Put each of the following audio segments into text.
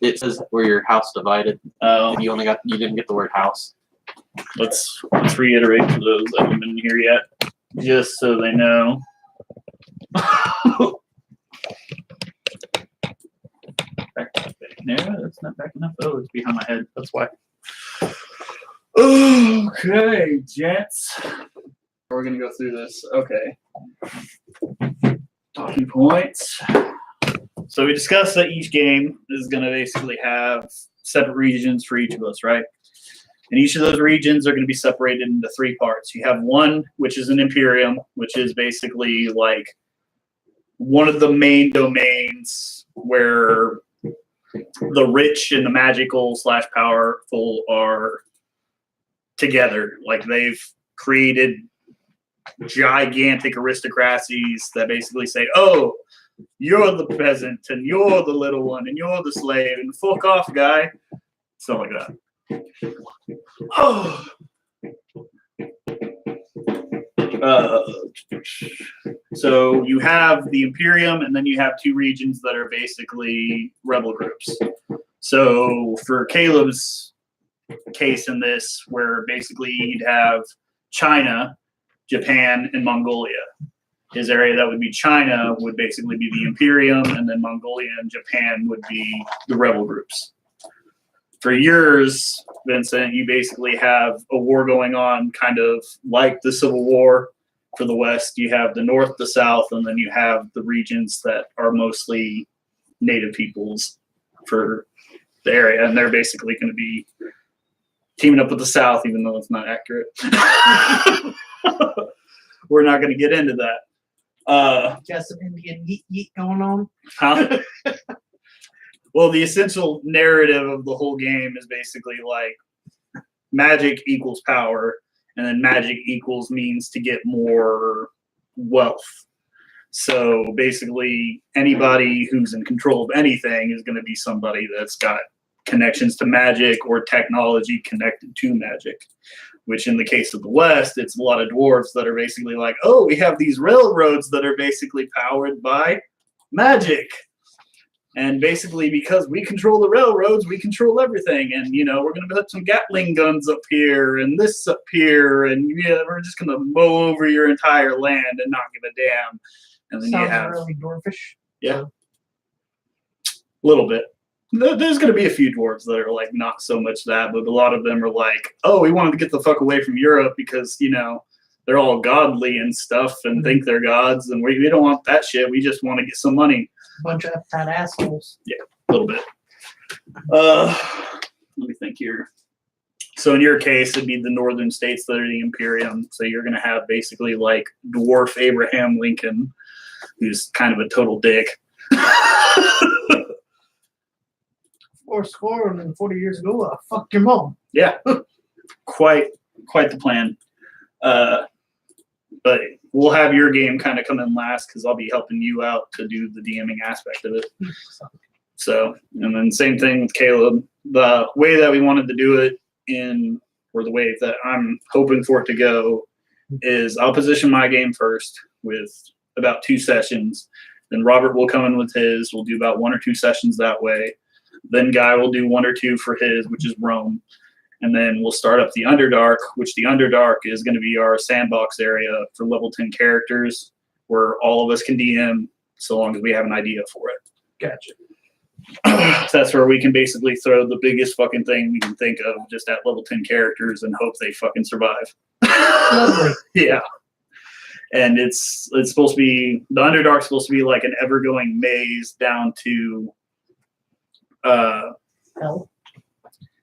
It says where your house divided. Oh, You didn't get the word house. let's reiterate for those that haven't been here yet, just so they know. No, that's not back enough. Oh, it's behind my head. That's why. Okay, gents. We're gonna go through this. Okay. Talking points. So we discussed that each game is gonna basically have separate regions for each of us, right? And each of those regions are going to be separated into three parts. You have one, which is an Imperium, which is basically like one of the main domains where the rich and the magical / powerful are together. Like they've created gigantic aristocracies that basically say, oh, you're the peasant and you're the little one and you're the slave and fuck off, guy. Stuff like that. Oh. So you have the Imperium, and then you have two regions that are basically rebel groups. So for Caleb's case in this, where basically you'd have China, Japan, and Mongolia. His area that would be China would basically be the Imperium, and then Mongolia and Japan would be the rebel groups. For yours, Vincent, you basically have a war going on kind of like the Civil War. For the West, you have the North, the South, and then you have the regions that are mostly native peoples for the area. And they're basically going to be teaming up with the South, even though it's not accurate. We're not going to get into that. Just some Indian yeet going on. Huh? Well, the essential narrative of the whole game is basically like magic equals power, and then magic equals means to get more wealth. So basically, anybody who's in control of anything is going to be somebody that's got connections to magic or technology connected to magic, which in the case of the West, it's a lot of dwarves that are basically like, oh, we have these railroads that are basically powered by magic. And basically, because we control the railroads, we control everything. And, you know, we're going to put some Gatling guns up here and this up here. And yeah, we're just going to mow over your entire land and not give a damn. And then Sounds you have really dwarfish. Yeah. A little bit. There's going to be a few dwarves that are like not so much that, but a lot of them are like, oh, we wanted to get the fuck away from Europe because, you know, they're all godly and stuff and think they're gods. And we don't want that shit. We just want to get some money. Bunch of fat assholes. Yeah, a little bit. Let me think here. So in your case, it'd be the northern states that are the Imperium. So you're going to have basically like dwarf Abraham Lincoln, who's kind of a total dick. 40 years ago, fuck your mom. Yeah, quite the plan. But we'll have your game kind of come in last because I'll be helping you out to do the DMing aspect of it. So, and then same thing with Caleb. The way that we wanted to do it or the way that I'm hoping for it to go is I'll position my game first with about 2 sessions. Then Robert will come in with his. We'll do about 1 or 2 sessions that way. Then Guy will do 1 or 2 for his, which is Rome. And then we'll start up the Underdark, which the Underdark is going to be our sandbox area for level 10 characters where all of us can DM so long as we have an idea for it. Gotcha. So that's where we can basically throw the biggest fucking thing we can think of just at level 10 characters and hope they fucking survive. Lovely. Yeah. And it's supposed to be, the Underdark's supposed to be like an ever-going maze down to Hell.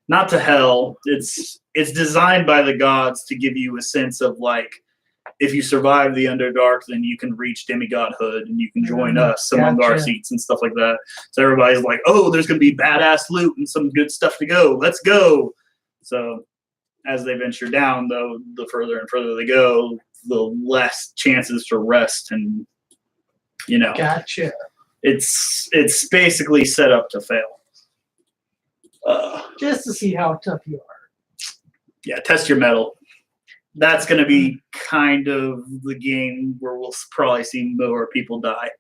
Not to hell. It's designed by the gods to give you a sense of like, if you survive the Underdark, then you can reach demigodhood and you can join us among our seats and stuff like that. So everybody's like, oh, there's going to be badass loot and some good stuff to go. Let's go. So as they venture down, though, the further and further they go, the less chances for rest and, you know. Gotcha. It's basically set up to fail. Just to see how tough you are. Yeah, test your mettle. That's going to be kind of the game where we'll probably see more people die.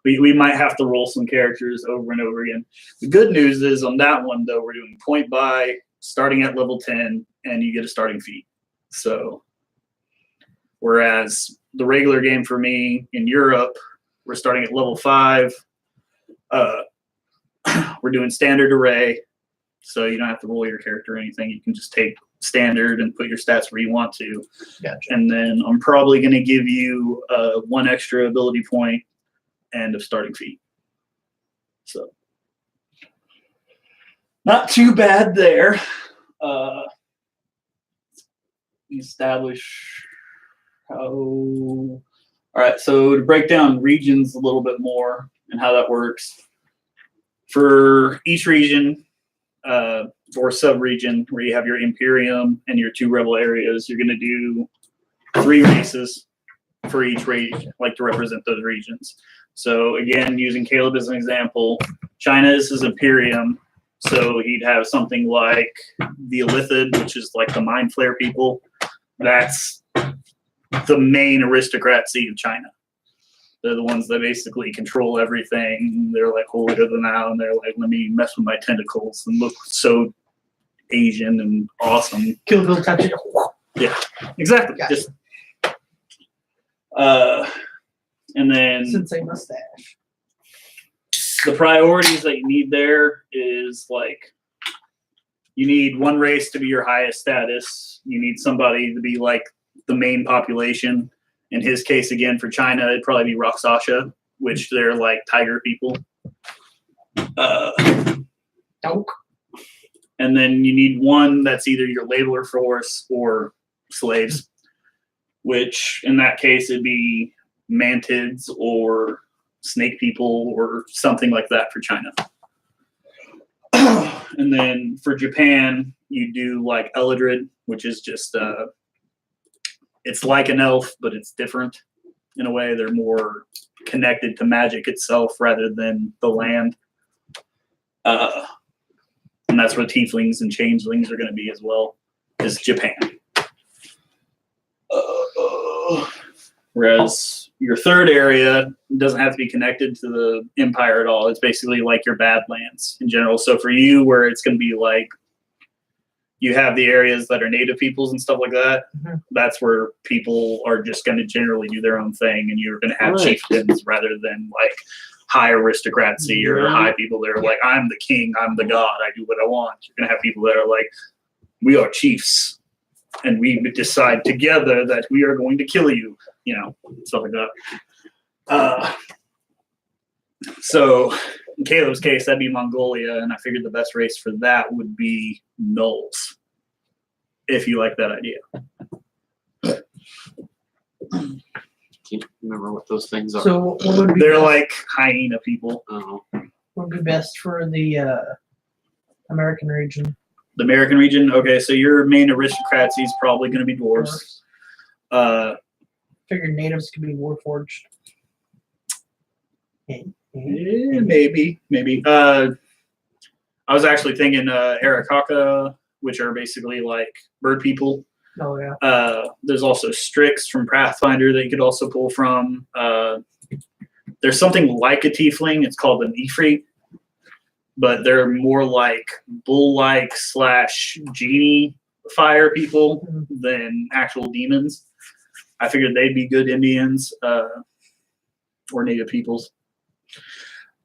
We might have to roll some characters over and over again. The good news is on that one, though, we're doing point buy, starting at level 10, and you get a starting fee. So, whereas the regular game for me in Europe, we're starting at level 5. We're doing standard array, so you don't have to roll your character or anything. You can just take standard and put your stats where you want to. Gotcha. And then I'm probably going to give you 1 extra ability point and a starting fee. So not too bad there. Establish how. All right, so to break down regions a little bit more and how that works. For each region or sub-region where you have your Imperium and your 2 rebel areas, you're going to do 3 races for each region, like to represent those regions. So again, using Caleb as an example, China is his Imperium, so he'd have something like the Illithid, which is like the Mind Flare people. That's the main aristocracy of China. They're the ones that basically control everything. They're like holier than thou, and they're like, let me mess with my tentacles and look so Asian and awesome. Kill, go, touch it. Yeah, exactly. Gotcha. Just and then Sensei mustache. the priorities that you need there is like you need 1 race to be your highest status. You need somebody to be like the main population. In his case, again, for China, it'd probably be Raksasha, which they're like tiger people. Dope. And then you need 1 that's either your labeler force or slaves, which in that case, it'd be mantids or snake people or something like that for China. And then for Japan, you do like Eladrid, which is just it's like an elf, but it's different in a way. They're more connected to magic itself rather than the land. And that's where tieflings and changelings are going to be as well, is Japan. Whereas your third area doesn't have to be connected to the empire at all. It's basically like your Badlands in general. So for you, where it's going to be like you have the areas that are native peoples and stuff like that, that's where people are just going to generally do their own thing, and you're going to have chieftains rather than like high aristocracy or high people that are like, I'm the king, I'm the god, I do what I want. You're going to have people that are like, we are chiefs, and we decide together that we are going to kill you, you know, stuff like that. So in Caleb's case, that'd be Mongolia, and I figured the best race for that would be Gnolls, if you like that idea. Can't remember what those things are. So what would be They're best, like hyena people. Oh, what would be best for the American region? The American region, okay, so your main aristocracy is probably going to be dwarves. Figured natives could be warforged. Maybe. I was actually thinking Arakaka, which are basically like bird people. Oh yeah. There's also Strix from Pathfinder that you could also pull from. There's something like a tiefling. It's called an Ifrit, but they're more like bull-like / genie fire people than actual demons. I figured they'd be good Indians or native peoples.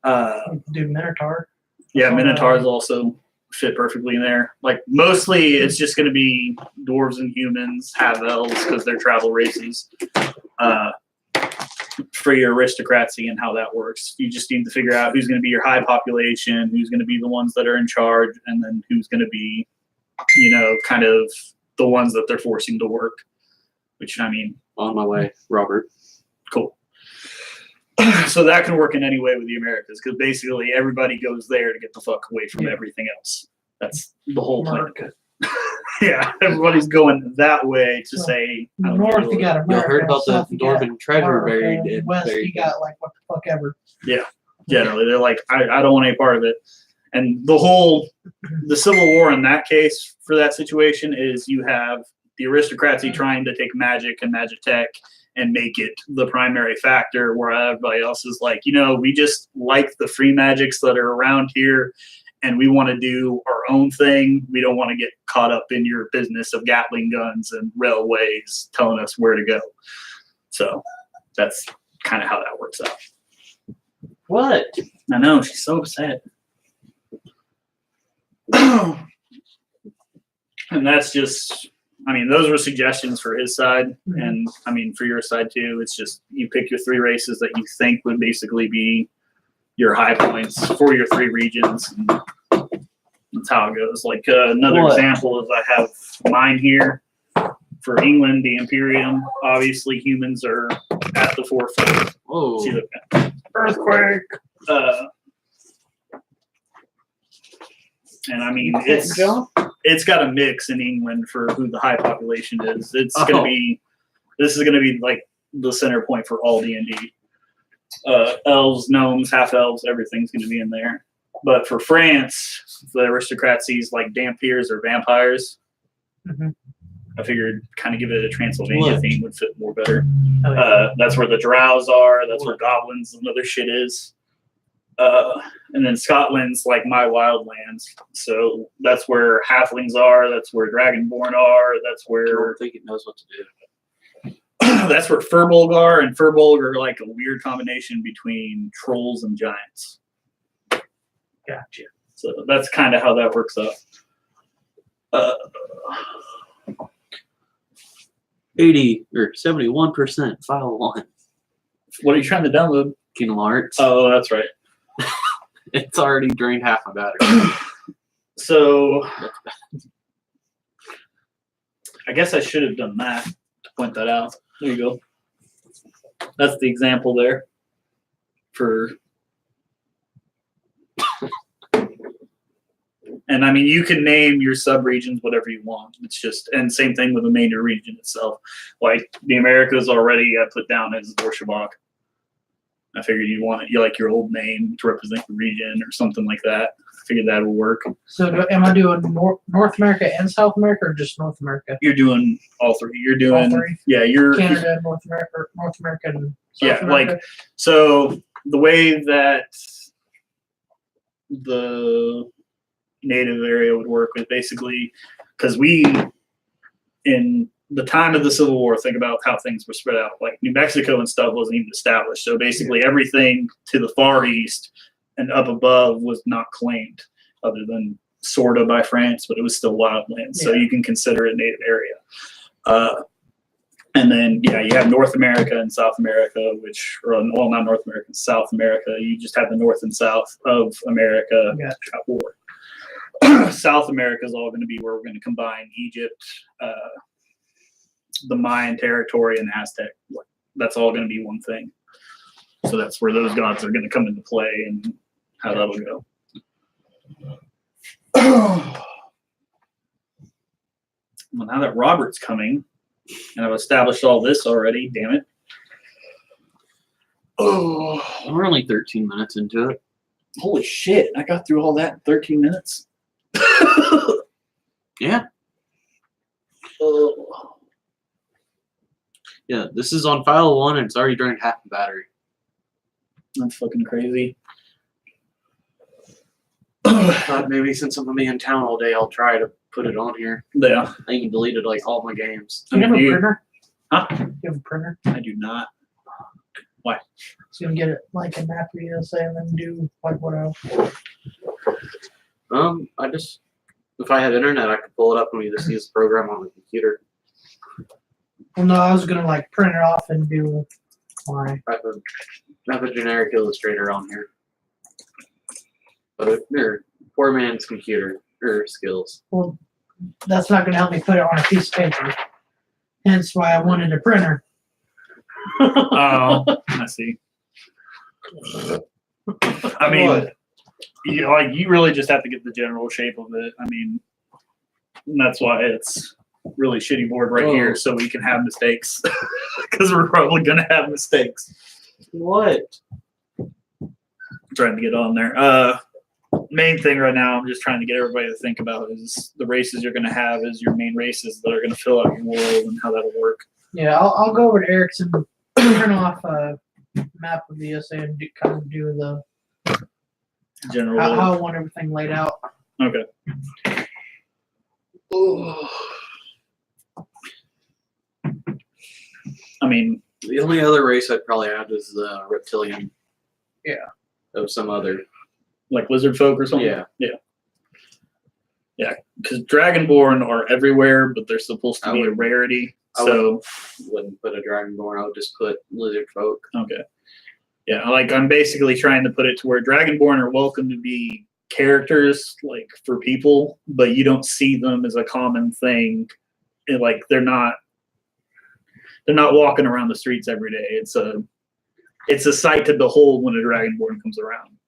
Do Minotaur. Yeah, Minotaurs also fit perfectly in there. Like mostly it's just going to be dwarves and humans, half elves because they're travel races. For your aristocracy and how that works, you just need to figure out who's going to be your high population, who's going to be the ones that are in charge, and then who's going to be, you know, kind of the ones that they're forcing to work. Which, I mean, on my way, Robert. cool. So that can work in any way with the Americas, because basically everybody goes there to get the fuck away from everything else. That's the whole plan. America. Yeah, everybody's going that way to say. I don't North know, you got Y'all America. heard about the South you got Dwarven treasure America, buried in West buried you got like what the fuck ever. generally they're like, I don't want any part of it. And the Civil War in that case for that situation is you have the aristocracy trying to take magic and magic tech and make it the primary factor, where everybody else is like, we just like the free magics that are around here, and we want to do our own thing. We don't want to get caught up in your business of Gatling guns and railways telling us where to go. So that's kind of how that works out. What? I know, she's so upset. And that's just, those were suggestions for his side. And for your side too, it's just you pick your 3 races that you think would basically be your high points for your 3 regions. And that's how it goes. Like another example is I have mine here. For England, the Imperium, obviously humans are at the forefront. Whoa. See the earthquake. And it's got a mix in England for who the high population is. This is gonna be like the center point for all D&D. Elves, gnomes, half elves, everything's gonna be in there. But for France, the aristocrats sees like Dampiers or vampires. Mm-hmm. I figured kind of give it a Transylvania theme would fit more better. Oh, yeah. That's where the drows are. That's where goblins and other shit is. And then Scotland's like my wildlands. So that's where halflings are. That's where dragonborn are. That's I where don't think it knows what to do. that's where Furbolg are. And Furbolg are like a weird combination between trolls and giants. Gotcha. So that's kind of how that works out. 80 or 71% file 1. What are you trying to download? Kingdom Hearts. Oh, that's right. It's already drained half my battery. So I guess I should have done that to point that out. There you go. That's the example there for. And you can name your sub-regions whatever you want. It's just, and same thing with the main region itself. Like the Americas already I put down as Borshabak. I figured you like your old name to represent the region or something like that. I figured that would work. So am I doing North America and South America, or just North America? You're doing all 3. You're doing all 3? Yeah, you're Canada, North America, and South America. Like so the way that the native area would work with basically, because we in the time of the Civil War, think about how things were spread out. Like New Mexico and stuff wasn't even established, so basically everything to the far east and up above was not claimed, other than sort of by France, but it was still wildlands. So you can consider it native area. And then you have North America and South America, not North America, South America. You just have the North and South of America at war. South America is all going to be where we're going to combine Egypt, the Mayan territory, and Aztec. That's all going to be one thing. So that's where those gods are going to come into play and how that'll go. Well, now that Robert's coming, and I've established all this already, damn it. Oh, We're only 13 minutes into it. holy shit. I got through all that in 13 minutes. Yeah. Oh. Yeah, this is on file 1 and it's already drained half the battery. That's fucking crazy. Thought maybe since I'm gonna be in town all day, I'll try to put it on here. Yeah. I even deleted like all my games. Do you have a You- printer? Huh? You have a printer? I do not. Why? So you can get it like a map USA and then do like what else? I just, if I had internet, I could pull it up and we just use the program on the computer. Well, no, I was gonna like print it off and do my. I have a generic Illustrator on here. But they're poor man's computer or skills. Well, that's not gonna help me put it on a piece of paper. Hence why I wanted a printer. Oh, I see. I mean, you really just have to get the general shape of it. I mean, and that's why it's really shitty board right here, so we can have mistakes. Because we're probably gonna have mistakes. What? I'm trying to get on there. Main thing right now, I'm just trying to get everybody to think about is the races you're gonna have as your main races that are gonna fill out your world and how that'll work. Yeah, I'll go over to Erickson, turn off a map of the USA and kind of do the General. how I want everything laid out. Okay. I mean, The only other race I'd probably add is the reptilian. Yeah. Of some other. like lizard folk or something. Yeah. Because Dragonborn are everywhere, but they're supposed to I be a would- rarity. I So Wouldn't put a dragonborn. I would just put lizard folk. okay. Yeah, like I'm basically trying to put it to where Dragonborn are welcome to be characters, like for people, but you don't see them as a common thing. Like they're not walking around the streets every day. It's a sight to behold when a Dragonborn comes around.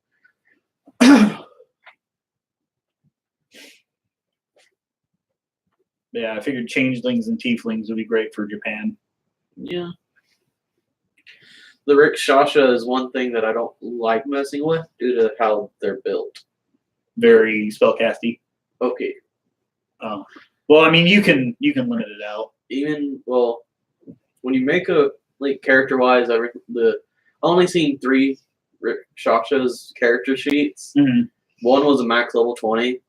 Yeah, I figured changelings and tieflings would be great for Japan. Yeah. The Rikshasha is one thing that I don't like messing with due to how they're built. Very spellcasty. Okay. Well, I mean, you can limit it out. When you make a character wise, I only seen 3 Rikshasha's character sheets. Mm-hmm. One was a max level 20,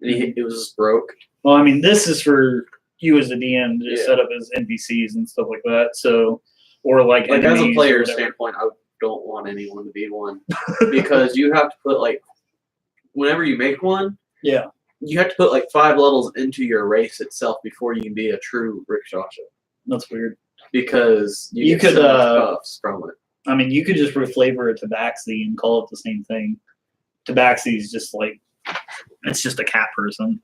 and it was just broke. Well, I mean, this is for you as a DM to just Yeah. set up as NPCs and stuff like that. So, or like As enemies a or player whatever. standpoint, I don't want anyone to be one because you have to put whenever you make one, Yeah. you have to put 5 levels into your race itself before you can be a true Rikshasha. That's weird. Because you You get could, so much buffs from it. I mean, you could just reflavor it Tabaxi and call it the same thing. Tabaxi is just it's just a cat person.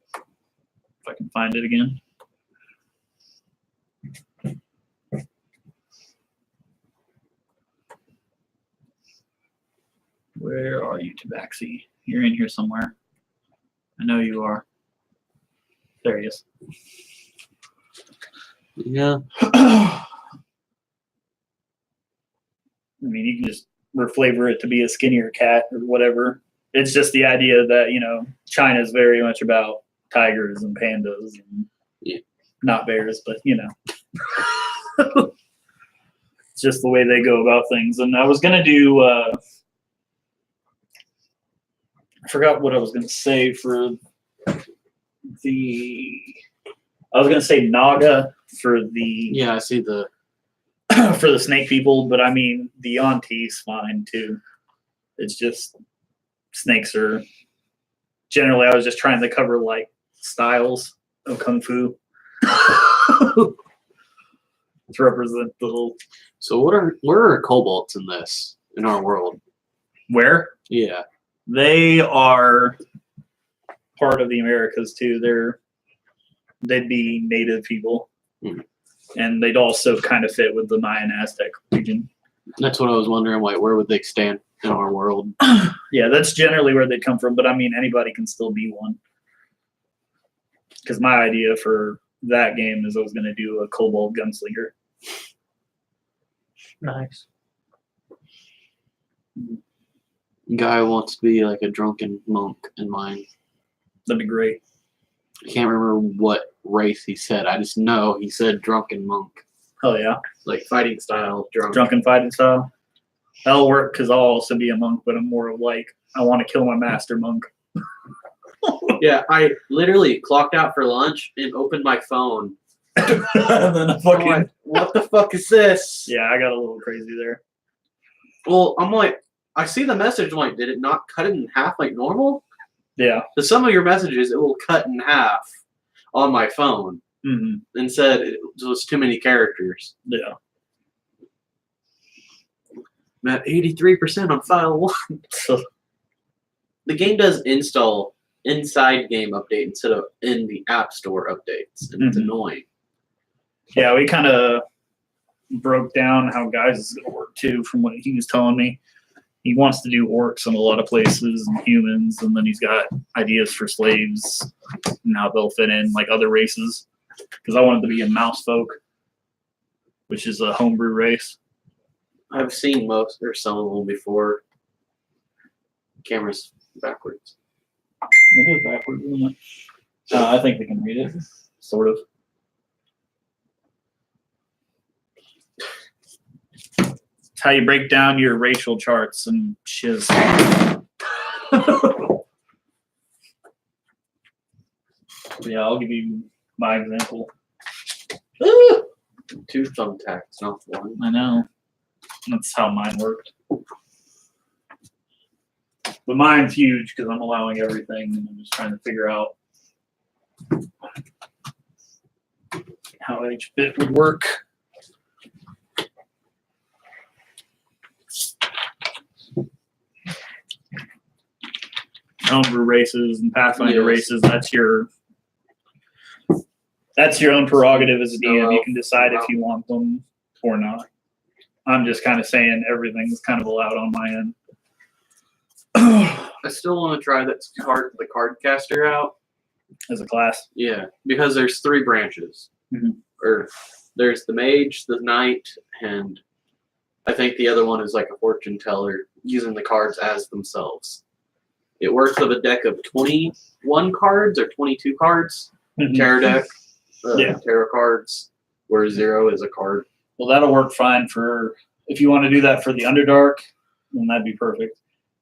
If I can find it again. Where are you, Tabaxi? You're in here somewhere. I know you are. There he is. Yeah. I mean, you can just reflavor it to be a skinnier cat or whatever. It's just the idea that, China is very much about tigers and pandas and not bears, but, it's just the way they go about things. And I was going to do, I forgot what I was going to say for I was going to say Naga for the Yeah, I see the. for the snake people, but I mean the Auntie's fine too. It's just snakes are generally. I was just trying to cover styles of kung fu to represent the whole. So where are kobolds in our world? Where Yeah. they are part of the Americas too. They'd be native people. Hmm. And they'd also kind of fit with the Mayan Aztec region. That's what I was wondering. Where would they stand in our world? Yeah, that's generally where they'd come from. But I mean, anybody can still be one. Because my idea for that game is I was going to do a kobold gunslinger. Nice. Guy wants to be like a drunken monk in mine. That'd be great. I can't remember what race he said. I just know he said drunken monk. Hell yeah. Like fighting style, drunk. Drunken fighting style. That'll work because I'll also be a monk, but I'm more of I want to kill my master monk. Yeah, I literally clocked out for lunch and opened my phone. And then I I'm fucking. like, what the fuck is this? Yeah, I got a little crazy there. Well, I'm like, I see the message. I'm like, did it not cut it in half like normal? Yeah. So some of your messages, it will cut in half on my phone Mm-hmm. and said it was too many characters. Yeah. I'm at 83% on file 1. So, The game does install inside game update instead of in the app store updates, and it's Mhm. annoying. yeah, we kind of broke down how guys is going to work too from what he was telling me. He wants to do orcs in a lot of places and humans, and then he's got ideas for slaves and how they'll fit in other races. Because I wanted to be a mouse folk, which is a homebrew race. I've seen most or some of them before. Camera's backwards. It is backwards, isn't it? I think they can read it. Sort of. It's how you break down your racial charts and shiz. Yeah, I'll give you my example. Two thumbtacks, not one. I know. That's how mine worked. But mine's huge because I'm allowing everything and I'm just trying to figure out how each bit would work. Homebrew races and Pathfinder races, that's your own prerogative as a DM. You can decide if you want them or not. I'm just kind of saying everything's kind of allowed on my end. I still want to try the card caster out As a class. Yeah, because there's 3 branches. Mhm. Or there's the mage, the knight, and I think the other one is like a fortune teller using the cards as themselves. It works with a deck of 21 cards or 22 cards. Mhm. Tarot deck, Yeah. tarot cards, where 0 is a card. Well, that'll work fine for if you want to do that for the Underdark, then that'd be perfect.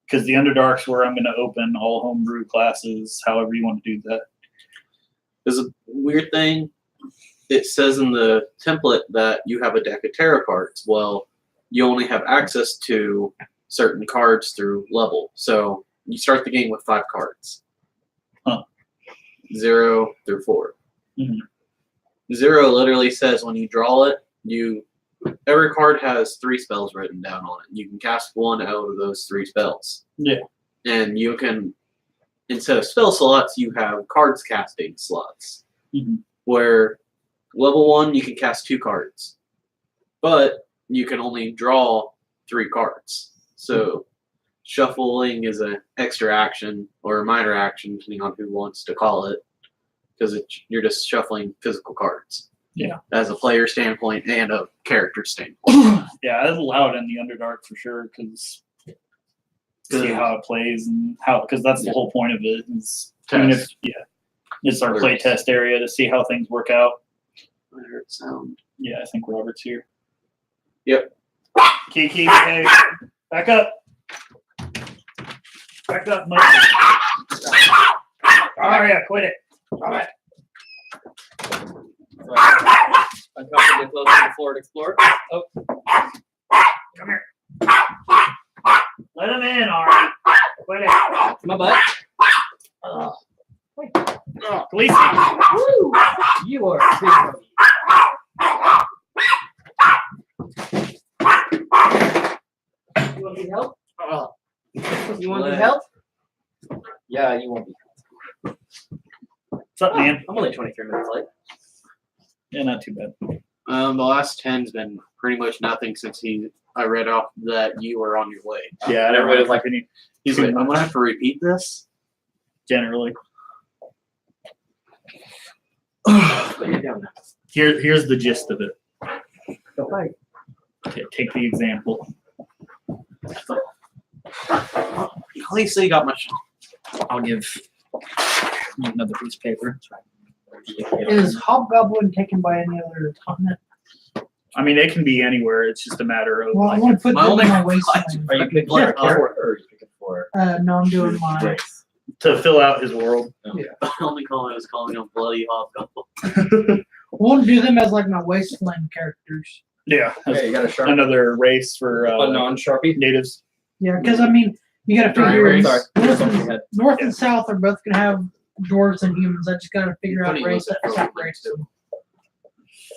Because the Underdark's where I'm going to open all homebrew classes, however you want to do that. There's a weird thing. It says in the template that you have a deck of tarot cards. Well, you only have access to certain cards through level. So you start the game with 5 cards. Huh. 0 through 4. Mhm. 0 literally says when you draw it, every card has 3 spells written down on it. You can cast 1 out of those 3 spells. Yeah. And you can, instead of spell slots, you have cards casting slots. Mhm. Where level 1, you can cast 2 cards. But you can only draw 3 cards. So shuffling is an extra action or a minor action, depending on who wants to call it. Because you're just shuffling physical cards. Yeah. As a player standpoint and a character standpoint. Yeah, it's allowed in the Underdark for sure because see how it plays and how because that's the whole point of it. Is even if it's our play test area to see how things work out. I heard sound. Yeah, I think Robert's here. Yep. Kiki, hey, back up. Back up, Mike. Oh yeah, quit it. All right. Uncomfortably close to the floor to explore. Oh, Come here. Let him in, Ari. Quit it. my butt. Gleason. Woo! You are a big one. You want me help? You want me help? Yeah, you want me. What's up, man? I'm only 23 minutes late. Yeah, not too bad. The last 10's been pretty much nothing since I read off that you were on your way. Yeah, everybody's like, He's like, I'm gonna have to repeat this. generally. Lay it down now. Here's the gist of it. Don't fight. Okay, take the example. At least they got much. I'll give you another piece of paper. Is Hobgoblin taken by any other continent? I mean, it can be anywhere. It's just a matter of Well, I want to put my them only in my question- wasteland. Are you picking for a character or are you picking for No, I'm doing my. race? to fill out his world. The only calling I was calling them bloody hobgoblin. I want to do them as like my wasteland characters. Yeah, Okay, you got a sharp, another race for a non-sharpie. natives. Yeah, because I mean, you got to figure Sorry, Sorry, north, something and, had- north and south are both gonna have dwarves and humans. I just got to figure out Funny, race was it that from separates them.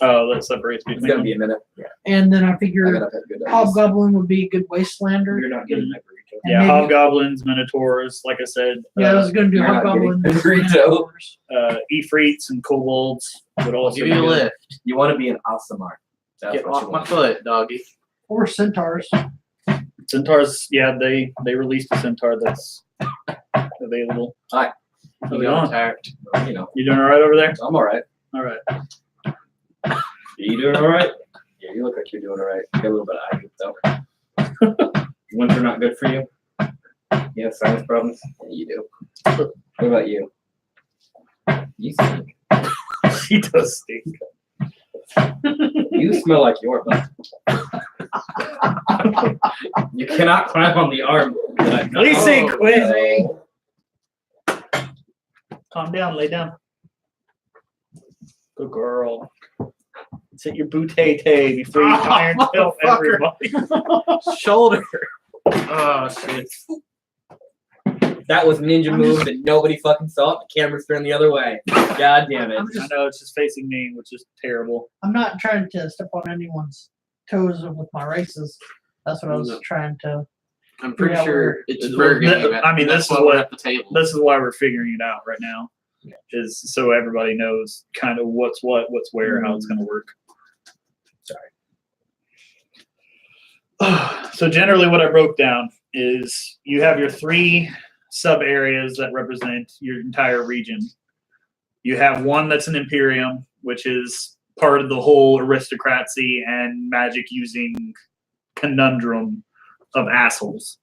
Oh, that separates It's between gonna them. be a minute. And then I I figure gotta have good ideas. Hobgoblin would be a good wastelander. You're not getting my burrito. And Yeah, maybe- hobgoblins, minotaurs, like I said. Yeah, I was gonna do You're not Hobgoblin. getting and burrito. Minotaurs. Ifrits and kobolds would I'll also give you a be good. lift. You want to be an Asamar. That's Get what off you my want. foot, doggy. Or centaurs. Centaurs, yeah, they released a centaur that's available. Hi. How's it You got going? attacked. You know, You doing all right over there? I'm all right. All right. You doing all right? Yeah, you look like you're doing all right. You got a little bit of eye though. Winter not good for you? You have sinus problems? Yeah, you do. What about you? You stink. He does stink. You smell like your butt. You cannot climb on the arm. Lacey, Oh, quit. no. Calm down, lay down. Good girl. Sit your bootay before you iron tilt Fucker. everybody. Shoulder. Oh shit. That was ninja I'm move just- and nobody fucking saw it. The camera's turned the other way. God damn it. I know it's just facing me, which is terrible. I'm not trying to step on anyone's toes with my races. That's what I was No. trying to. I'm pretty Yeah, sure it's Well, burger. I mean, that's this is why we're what- at the table. This is why we're figuring it out right now. Is so everybody knows kind of what's what, what's where, how it's gonna work. Sorry. So generally what I broke down is you have your 3 sub areas that represent your entire region. You have one that's an Imperium, which is part of the whole aristocracy and magic using conundrum of assholes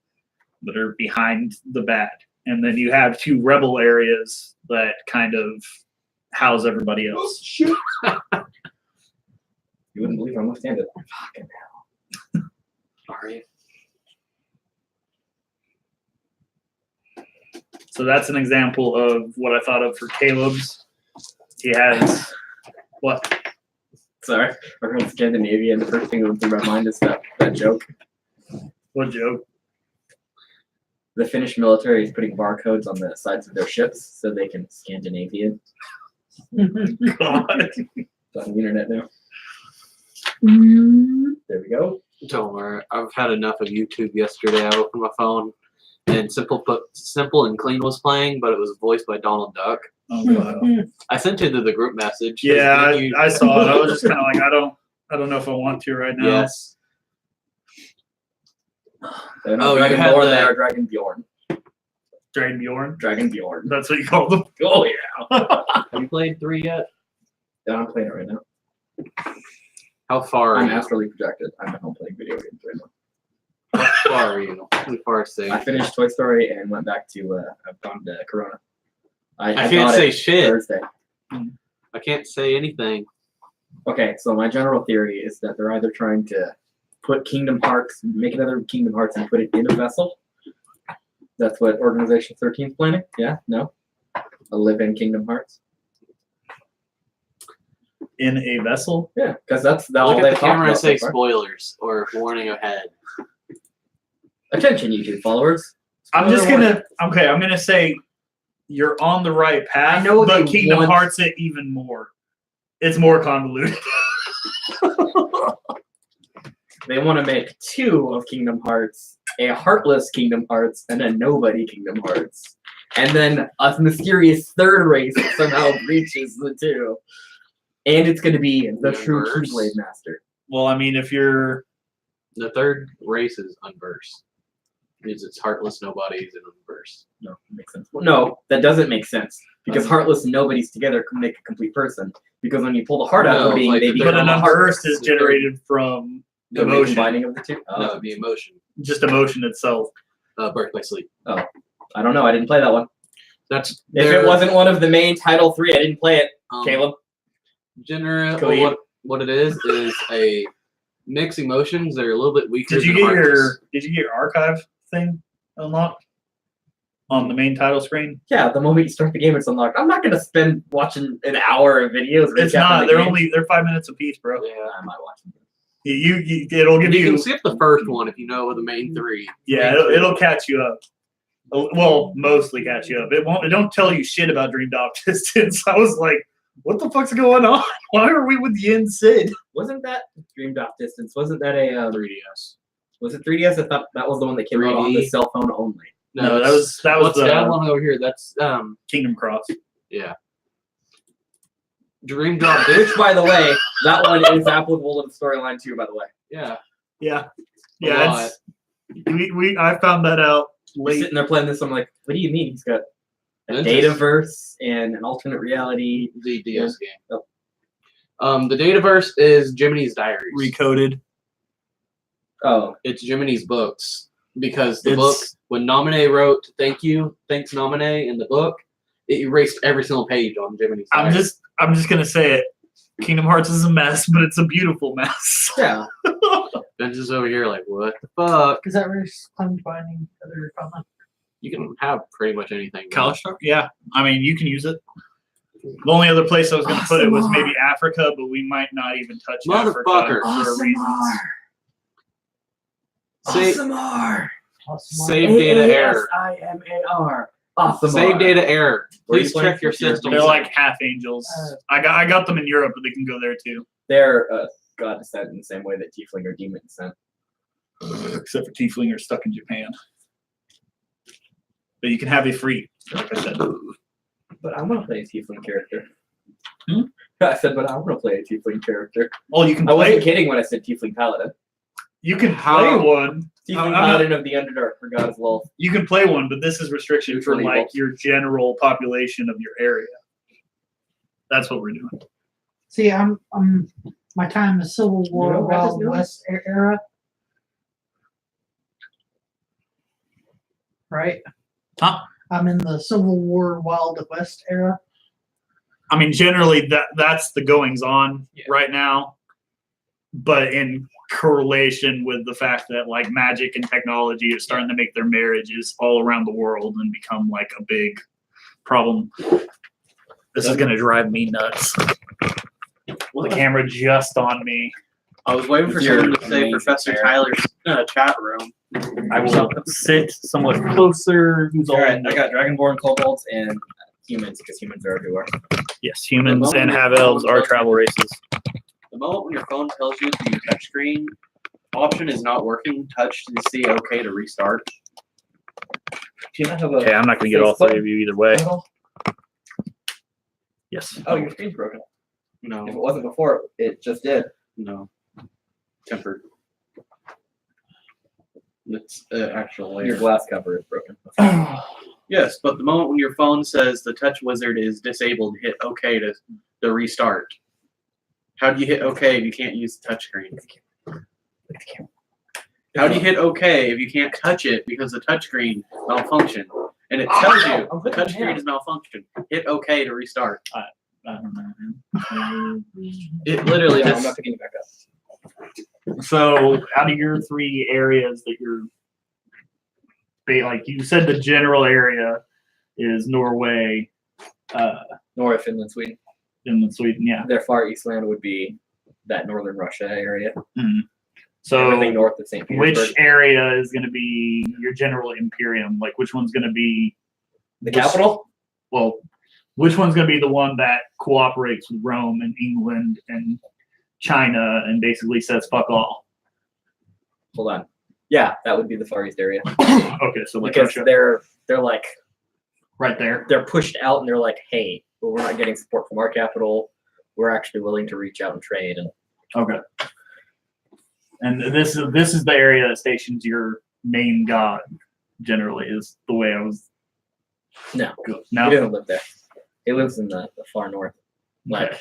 that are behind the bad. And then you have 2 rebel areas that kind of house everybody else. You wouldn't believe I'm left-handed. Fucking hell. Sorry. So that's an example of what I thought of for Caleb's. He has what? Sorry. I heard Scandinavia and the first thing that went through my mind is that joke. What joke? The Finnish military is putting barcodes on the sides of their ships so they can Scandinavian. God. It's on the internet now. There we go. Don't worry. I've had enough of YouTube yesterday. I opened my phone and Simple and Clean was playing, but it was voiced by Donald Duck. Oh God. I sent it to the group message. Yeah, Then you- I saw it. I was just kind of like, I don't know if I want to right now. Yes. They're Oh, not you Dragon had Bjorn, the- they are Dragon Bjorn. Dragon Bjorn. Dragon Bjorn. That's what you call them. Oh yeah. Have you played 3 yet? Yeah, I'm playing it right now. How far are I'm you? astrally projected. I'm at home playing video games right now. How far are you? How far say? I finished Toy Story and went back to I've gone to Corona. I got can't say it shit. Thursday. I can't say anything. Okay, so my general theory is that they're either trying to put Kingdom Hearts, make another Kingdom Hearts and put it in a vessel. That's what Organization 13 is planning. Yeah? No? A live-in Kingdom Hearts? In a vessel. Yeah, because that's all Look they've at the talked camera and about say so far. spoilers or warning ahead. Attention, YouTube followers. I'm just Spoiler gonna I'm gonna say you're on the right path. I know but they Kingdom want- Hearts it even more. It's more convoluted. They want to make 2 of Kingdom Hearts, a heartless Kingdom Hearts and a nobody Kingdom Hearts. And then a mysterious third race that somehow breaches the 2. And it's going to be the true Universe. Keyblade Master. Well, I mean, if you're The third race is unverse. Means it's heartless nobodies and unverse. No, that makes sense. No, that doesn't make sense. Because heartless and nobodies together can make a complete person. Because when you pull the heart out No, of being, like they the but become an a heart. unburst is generated from The emotion. recombining of the 2. That would be emotion. just emotion itself. Birth by sleep. I don't know. I didn't play that one. That's If their, it wasn't one of the main Title 3, I didn't play it. Caleb. General, Khalid. what it is a mix emotions that are a little bit weaker. Did you than get heartless. your archive thing unlocked on the main title screen? Yeah, the moment you start the game, it's unlocked. I'm not gonna spend watching an hour of videos. It's recapping not. the They're game. they're 5 minutes apiece, bro. Yeah. I might watch them. It'll give You you can skip the first one if you know the main 3. yeah, it'll catch you up. Well, mostly catch you up. It won't. It don't tell you shit about Dream Drop Distance. I was like, what the fuck's going on? Why are we with Yin Sid? Wasn't that Dream Drop Distance? Wasn't that a 3DS. was it 3DS? I thought that was the one that came out on the 3D. cell phone only. No, that was what's that one over here? That's Kingdom Cross. yeah. Dream Drop Which, by the way, that one is applicable to the storyline too. By the way, Yeah. Yeah, A yeah. lot. I found that out we're late. sitting there playing this. I'm like, what do you mean? He's got a Interesting. Dataverse and an alternate reality. The DS game. Oh. The Dataverse is Jiminy's diaries. Recoded. Oh, It's Jiminy's books because the It's- book when Nominee wrote thanks Nominee in the book, it erased every single page on Jiminy's diary. I'm just gonna say it. Kingdom Hearts is a mess, but it's a beautiful mess. Yeah. Ben's is over here like, what the fuck? Is that really claimed by any other comment? You can have pretty much anything. Kalashtar? Yeah, I mean you can use it. The only other place I was gonna put it was maybe Africa, but we might not even touch Motherfucker. Africa for reasons. Save data error. ASIMAR. Awesome. Save data error. Where are you Please playing? check your What's your system. They're like half angels. I got them in Europe, but they can go there too. They're god descent in the same way that Tiefling are demon descent. Except for Tiefling are stuck in Japan. But you can have a free, like I said. But I want to play a Tiefling character. Hmm? I said, but I want to play a Tiefling character. Oh, you can I wasn't play. kidding when I said Tiefling Paladin. You can play How- one. Tiefling I'm not- Paladin of the Underdark for God is Love. You can play one, but this is restriction for Neutral like evil. your general population of your area. That's what we're doing. See, I'm my time is Civil War, know what I just Wild noticed? West era. Right? Huh? I'm in the Civil War, Wild West era. I mean, generally that's the goings on Yeah. right now, but in correlation with the fact that like magic and technology is starting to make their marriages all around the world and become like a big problem. This is gonna drive me nuts. The camera just on me. I was waiting for You're someone to say amazing, Professor Sarah. Tyler's chat room. I will sit somewhat closer. Who's all Alright, in I got Dragonborn, Kobolds, and humans, because humans are everywhere. Yes, humans and have elves are travel races. The moment when your phone tells you the touchscreen option is not working, touch to see OK to restart. Do you not have a Okay, I'm not gonna get all three of you either way. Yes. Oh, your screen's broken. If it No, wasn't before, it just did. no. Tempered. It's actual Your layer. glass cover is broken. Yes, but the moment when your phone says the touch wizard is disabled, hit OK to restart. How do you hit OK if you can't use the touchscreen? How do you hit OK if you can't touch it because the touchscreen malfunctioned? And it tells you the touchscreen is malfunctioned. Hit OK to restart. I don't know. It literally Yeah, I'm just not picking it back up. So, out of your three areas that you're, like you said, the general area is Norway, Norway, Finland, Sweden. Finland, Sweden. Yeah. Their far east land would be that northern Russia area. So, Everything north of St. Petersburg. which area is going to be your general imperium? Like, which one's going to be The capital? well? Which one's going to be the one that cooperates with Rome and England and China and basically says fuck all? Hold on. Yeah, that would be the far east area. Okay, so like Because Russia, they're like right there. they're pushed out and they're like, hey, but we're not getting support from our capital. We're actually willing to reach out and trade. And Okay. And this is the area that stations your main god. Generally, is the way I was. No. Good. he No. doesn't live there. He lives in the far north. Like Okay.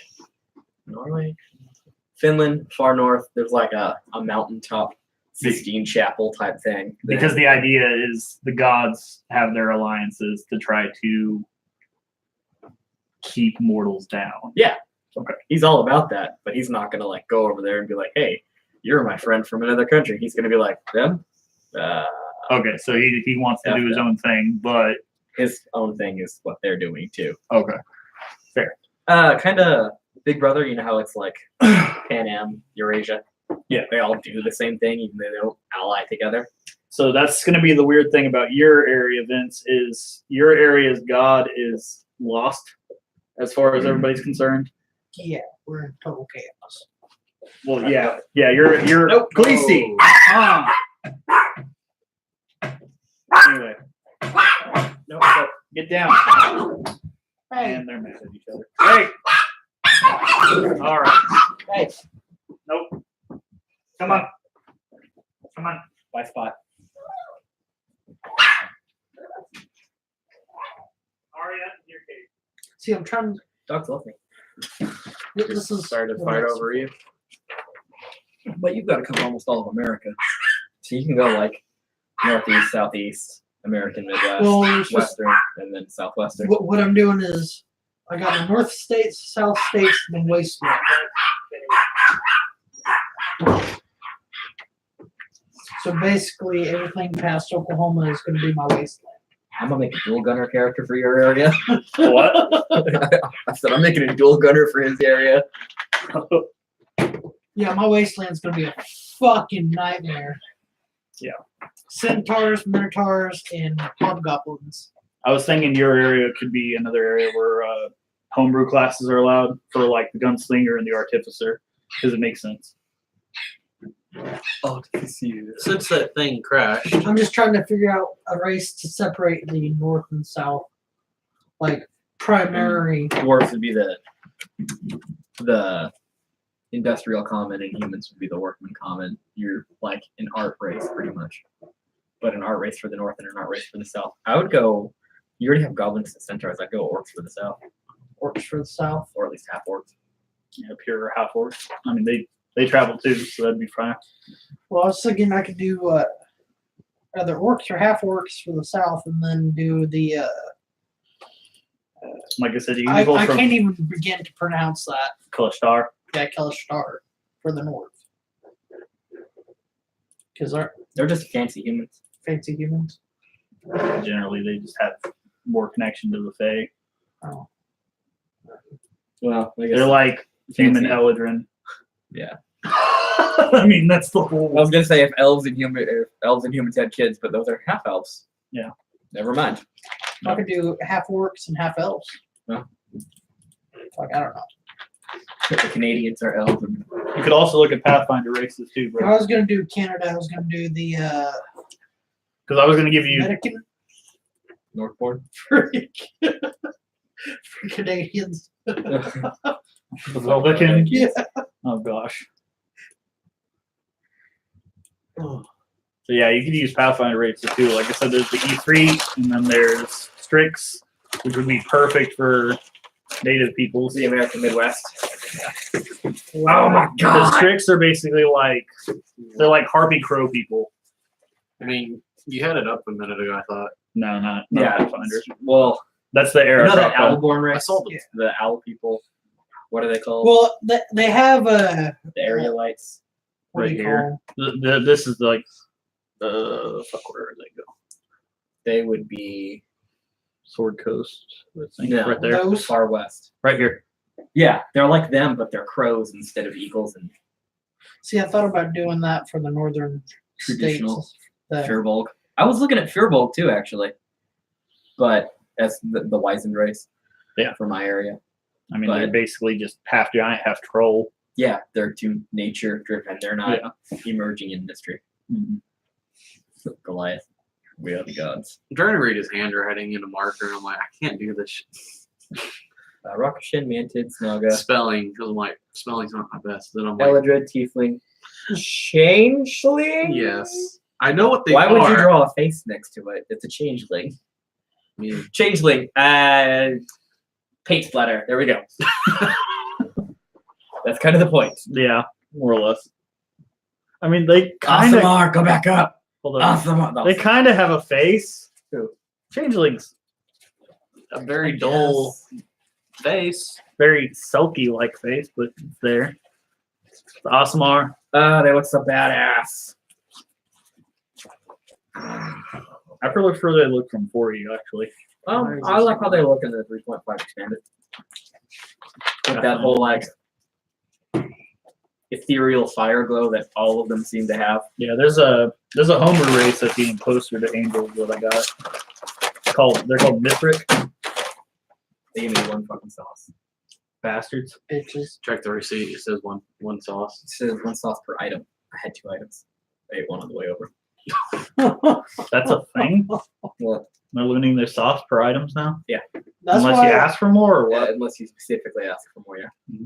Norway, Finland, far north. There's like a mountaintop Sistine Chapel type thing. Because the idea is the gods have their alliances to try to keep mortals down. He's all about that, but he's not gonna like go over there and be like, hey, you're my friend from another country. He's gonna be like, them? Okay, so he wants to F do his them. own thing, but His own thing is what they're doing too. okay. Kind of Big Brother. You know how it's like Pan Am, Eurasia. Yeah. They all do the same thing, even though they don't ally together. So that's going to be the weird thing about your area, Vince, is your area's god is lost as far as everybody's concerned. Yeah, we're in total chaos. Well, yeah, you're Nope. Khaleesi. Ah. Anyway, No, get down. Hey, And they're mad at each other. Hey. All right. hey, Nope. Come on. Come on. by spot. Arya, your case. see, I'm trying. Dogs love me. This is started to the fight next- over you. But you've got to cover almost all of America. So you can go like northeast, southeast, American Midwest, Well, it's just- western, and then southwestern. What I'm doing is I got the North States, South States, and the Wasteland. So basically, everything past Oklahoma is going to be my wasteland. I'm gonna make a dual gunner character for your area. What? I said I'm making a dual gunner for his area. Yeah, my wasteland's going to be a fucking nightmare. Yeah. Centaurs, Minotaurs, and Hobgoblins. I was thinking your area could be another area where homebrew classes are allowed for like the gunslinger and the artificer, because it makes sense. Oh, to see you. Since that thing crashed, I'm just trying to figure out a race to separate the North and South. Like, primary. Dwarves would be the industrial common, and humans would be the workman common. You're like an art race, pretty much. But an art race for the North and an art race for the South. I would go. You already have goblins and centaurs. I'd go orcs for the South, Orcs for the South. or at least half orcs. Yeah, pure half orcs. I mean, they travel too, so that'd be fine. Well, I was thinking I could do either orcs or half orcs for the South, and then do the. Like I said, you I can go from can't even begin to pronounce that. Kalashtar. Kalashtar for the North. Because They're just fancy humans. fancy humans. Generally, they just have more connection to the Fae. Oh. Well, I guess They're like human fancy. Eladrin. Yeah. I mean, that's the I whole. was gonna say if elves and humans had kids, but those are half elves. Yeah. Never mind. I could do half orcs and half elves. Yeah. Like, I don't know. The Canadians are elves. And You could also look at Pathfinder races too, If bro. I was going to do Canada, I was going to do the Because I was going to give you. American Northboard. for Canadians. Republican. Yeah. Oh gosh. Oh. So yeah, you could use Pathfinder races too. Like I said, there's the E3, and then there's Strix, which would be perfect for native peoples. The American Midwest. Wow. Oh my The god. Strix are basically like they're like Harpy Crow people. I mean, you had it up a minute ago, I thought. No, not Yeah. Pathfinder. Well, That's the you era. know that Pathfinder. Owlborn race? I saw them. Yeah. The owl people. What are they called? Well, they have the area lights. what do Right you here. call This is like fuck, where they go? They would be Sword Coast. I think, No. right there. those? far west. Right here. Yeah, they're like them, but they're crows instead of eagles and See, I thought about doing that for the northern Traditional. states. The- Firbolg. I was looking at Firbolg too, actually. But that's the Wizened race. Yeah. For my area. I mean, they're But- basically just half giant, half troll. Yeah, they're too nature driven. They're not emerging in mystery. Mhm. Goliath. We are the gods. I'm trying to read his handwriting in a marker, and I'm like, I can't do this shit. Rakashin, Mantid, Snaga, Spelling, because I'm like, spelling's not my best. Then I'm like, Eladred, Tiefling, Changeling? yes. I know what they Why are. would you draw a face next to it? It's a changeling. I mean, Changeling. Paint splatter. There we go. That's kind of the point. Yeah, more or less. I mean, they kind of. Asamar, go back up. Hold on. Asamar. No. They kind of have a face. Who? Changelings. a very dull face. Very sulky like face, but it's there. The Asamar. They look so badass. I prefer they look from 4E actually. I like how they look in the 3.5 expanded. With that whole like ethereal fire glow that all of them seem to have. Yeah, there's a homebrew race that's even closer to Angels that I got. They're called Mithril They give me one fucking sauce. bastards. bitches. Check the receipt. It says one sauce. It says one sauce per item. I had 2 items. I ate one on the way over. That's a thing. What? They're limiting their sauce per items now, That's unless why. you ask for more or what. Unless you specifically ask for more, yeah.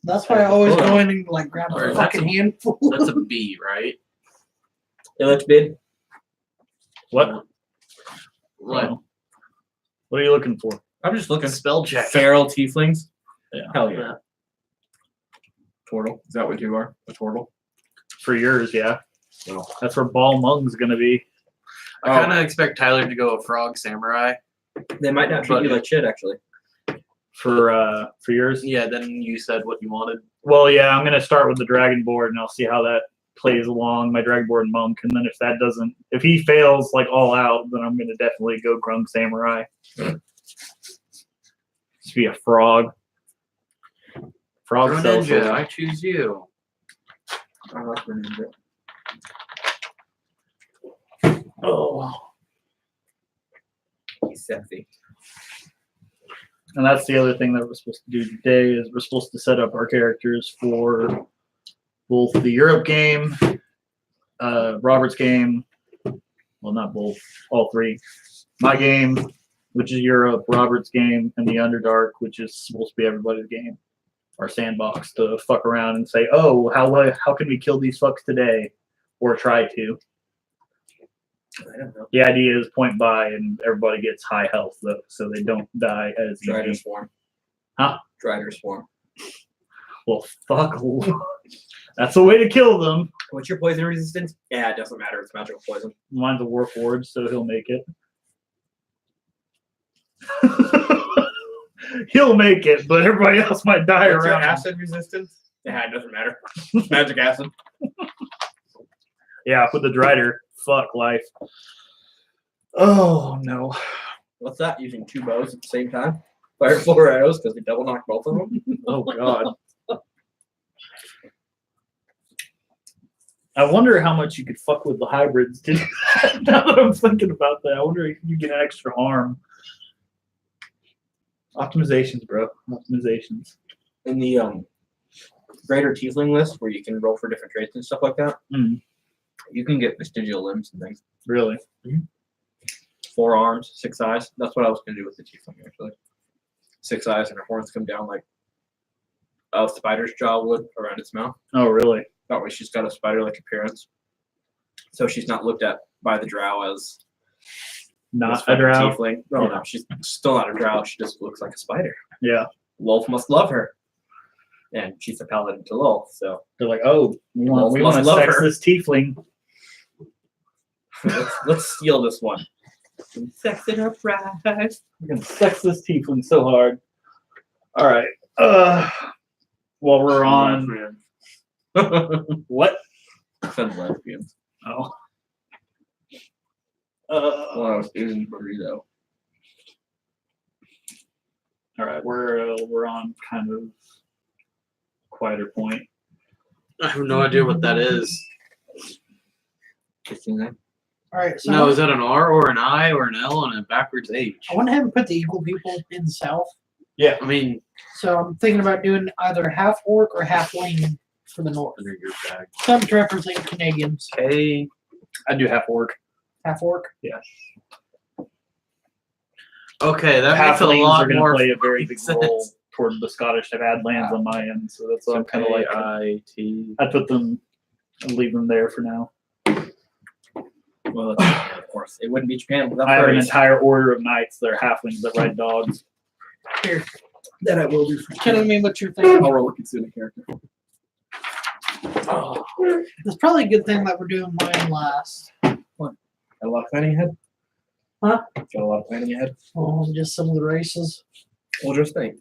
That's why I always Hold on. go in and like grab a Alright, fucking handful. That's a B, right? Illich bid. What? What? What are you looking for? I'm just looking. Spell check. Feral tieflings. Yeah. Hell yeah. Turtle. Is that what you are? A turtle? For yours, yeah. No. That's where Ball Mung's gonna be. I kind of expect Tyler to go a frog samurai. They might not treat you But- like shit, actually. for yours. Yeah, then you said what you wanted. Well, yeah, I'm gonna start with the dragon board, and I'll see how that plays along my dragon board monk, and then if he fails like all out, then I'm gonna definitely go Grung Samurai. Just be a frog. Frog Ninja, I choose you. I like Greninja. Oh, He's sexy. and that's the other thing that we're supposed to do today is we're supposed to set up our characters for both the Europe game, Robert's game. Well, not both, all three. My game, which is Europe, Robert's game, and the Underdark, which is supposed to be everybody's game. Our sandbox to fuck around and say, oh, how can we kill these fucks today, or try to. I don't know. The idea is point by, and everybody gets high health though, so they don't die as Drider easy. Swarm. Huh? Drider Swarm. Well, fuck. That's the way to kill them. What's your poison resistance? Yeah, it doesn't matter. It's magical poison. Mine's a Warforged, so he'll make it. He'll make it, but everybody else might die What's your around him. acid resistance? Yeah, it doesn't matter. It's magic acid. Yeah, with the Drider. Fuck life. Oh, no. What's that? Using 2 bows at the same time? Fire 4 arrows because we double knock both of them? Oh, God. I wonder how much you could fuck with the hybrids to do that. Now that I'm thinking about that, I wonder if you get an extra arm. Optimizations, bro. Optimizations. In the greater tiefling list where you can roll for different traits and stuff like that, you can get vestigial limbs and things. Really? 4 arms, 6 eyes. That's what I was going to do with the tiefling, actually. 6 eyes and her horns come down like a spider's jaw would around its mouth. Oh, really? That way she's got a spider-like appearance. So she's not looked at by the drow as Not this a fucking drow? tiefling. No, no, she's still not a drow. She just looks like a spider. Yeah. Lolth must love her. And she's a paladin to Lolth, so They're like, oh, we want to love sex her. this tiefling. let's steal this one. Sex it up right. We're going to sex this tiefling so hard. All right. While we're on... What? Said lesbians. Oh. Well, I was using burrito. All right, we're on kind of quieter point. I have no idea what that is. All right, so No, is that an R or an I or an L and a backwards H? I went ahead and put the equal people in the south. I mean, So I'm thinking about doing either half orc or half wing for the north. under your bag. Some to represent Canadians. Okay. I do half orc. Half orc. Yeah. Okay, that makes a Halflings lot are going to more play a very big sense. role toward the Scottish. I've had lands on my end, so that's why I'm kind of like IT. I put them, and leave them there for now. Well, of course, it wouldn't be Japan without I have an furries. entire order of knights that are halflings that ride dogs. Here, That I will do for tell me what you're thinking. I'll roll a Kitsune character. Oh, It's probably a good thing that we're doing mine last. Got a lot of planning ahead? Huh? Got a lot of planning ahead? Just some of the races. Well, just think.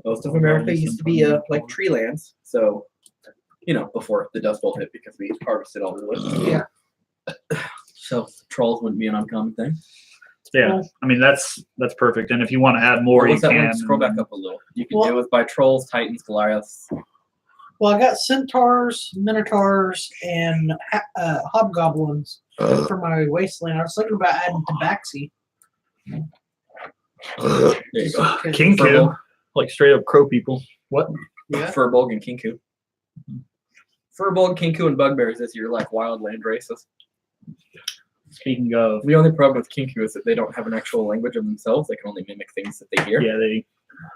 Most of America used to be like tree lands, so before the Dust Bowl hit because we harvested all the wood. Yeah. So trolls wouldn't be an uncommon thing. yeah. I mean that's perfect. And if you want to add more, you What's that one? can. Scroll back up a little. You can Well- do it by trolls, titans, Goliaths. Well, I got centaurs, minotaurs, and hobgoblins for my wasteland. I was thinking about adding tabaxi. There you go. King Furbolg. like straight up crow people. What? Yeah. Furbolg and Kinku. Furbolg, Kinku, and Bugbears is your like wild land races. Speaking of, The only problem with Kinku is that they don't have an actual language of themselves. They can only mimic things that they hear. yeah, they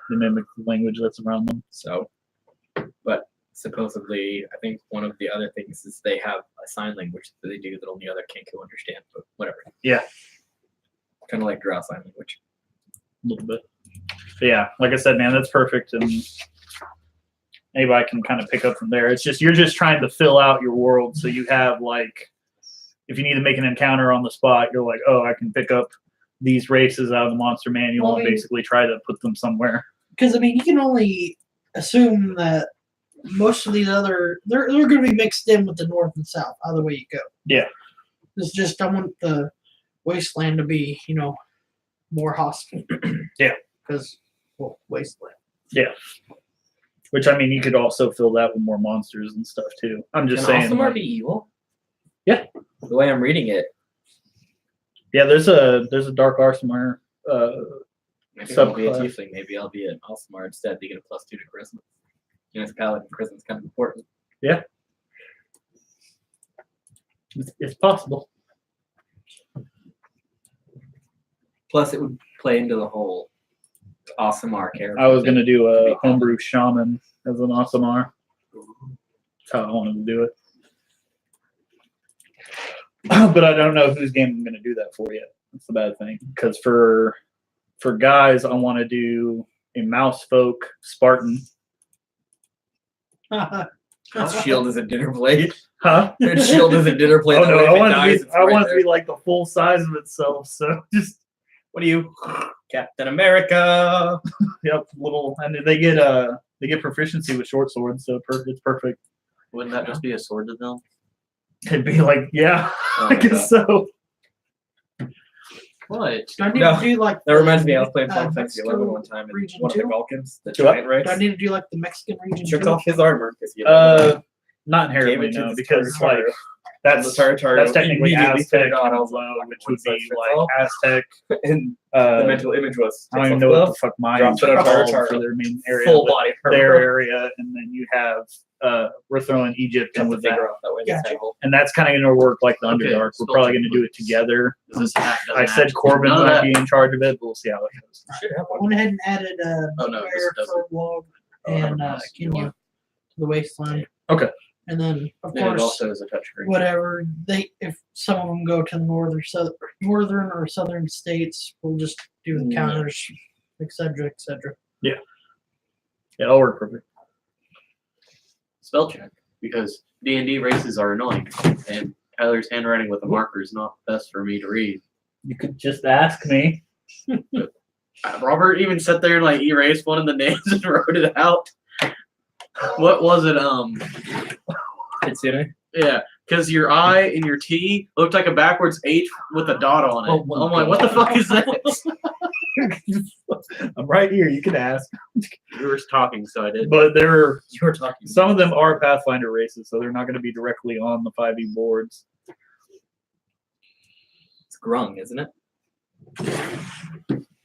mimic the language that's around them. So, but supposedly, I think one of the other things is they have a sign language that they do that only other Kinku understand. But whatever. Yeah. Kind of like Drow sign language. A little bit. But yeah, like I said, man, that's perfect, and anybody can kind of pick up from there. It's just you're just trying to fill out your world, so you have like, if you need to make an encounter on the spot, you're like, oh, I can pick up these races out of the monster manual Well, I and mean- basically try to put them somewhere. because I mean, you can only assume that most of these other they're going to be mixed in with the north and south either way you go. Yeah. It's just I want the wasteland to be more hostile. Yeah. Because wasteland. Yeah. Which I mean, you could also fill that with more monsters and stuff too. I'm just saying. Can Aasimar like- be evil? Yeah. The way I'm reading it. Yeah, there's a dark Aasimar. Maybe I'll be a Subclass. tiefling. Maybe I'll be an Aasimar instead to get a +2 to charisma. Paladin charisma is kind of important. It's possible. Plus, it would play into the whole Aasimar character. I was thing. gonna do a homebrew shaman as an Aasimar. That's how I wanted to do it. But I don't know whose game I'm gonna do that for yet. That's the bad thing. Because for guys, I want to do a mouse folk Spartan. His shield is a dinner plate. Huh? Its shield is a dinner plate. Oh that no, way if I it want it dies, to be. it's I right want it to there. be like the full size of itself. So just What are you? Captain America. yep, little, and they get proficiency with short swords, so it's perfect. Wouldn't that just be a sword to them? It'd be like, yeah, Oh I my guess God. so. What? Do I need No, to do like That reminds me, I was playing uh, Final Fantasy XI Mexico one time, and region one of the too? Vulcans, the Do what? giant race, Do I need to do like the Mexican region? took too? off his armor because Not Gave inherently it to no, the because Tartaro. like that's that's technically immediately Aztec, put it on. I and was like, which one would size be fits like all. Aztec. And Uh, the mental image was I don't even takes know off what the glove, fuck mine drops it on called Tartaro. for their main area. full but body their armor. area, and then you have we're throwing Egypt in Cut the with that, figure off that way. Gotcha. That's how and that's kind of going to work like the Okay, Underdark. We're spell probably check, going to do it please. together. This hat doesn't I said actually- Corbin none of might that- be in charge of it, but we'll see how it goes. should have I one. went ahead and added Oh, no, this Bear doesn't. for log Oh, I have and a mouse. Kenya to the wasteland. Okay. And then of And it course also is a touchscreen. whatever if some of them go to the northern or southern states, we'll just do the Yeah. counters, etc., etc. Yeah, that'll work perfect. Spell check, because D&D races are annoying, and Tyler's handwriting with a marker is not best for me to read. You could just ask me. Robert even sat there and like erased one of the names and wrote it out. What was it? Kitsune. Yeah, because your I and your T looked like a backwards H with a dot on it. Oh my I'm like, what the God. fuck is this? I'm right here. You can ask. We were talking, so I did. But there, You were talking. some of them are Pathfinder races, so they're not going to be directly on the 5e boards. It's Grung, isn't it?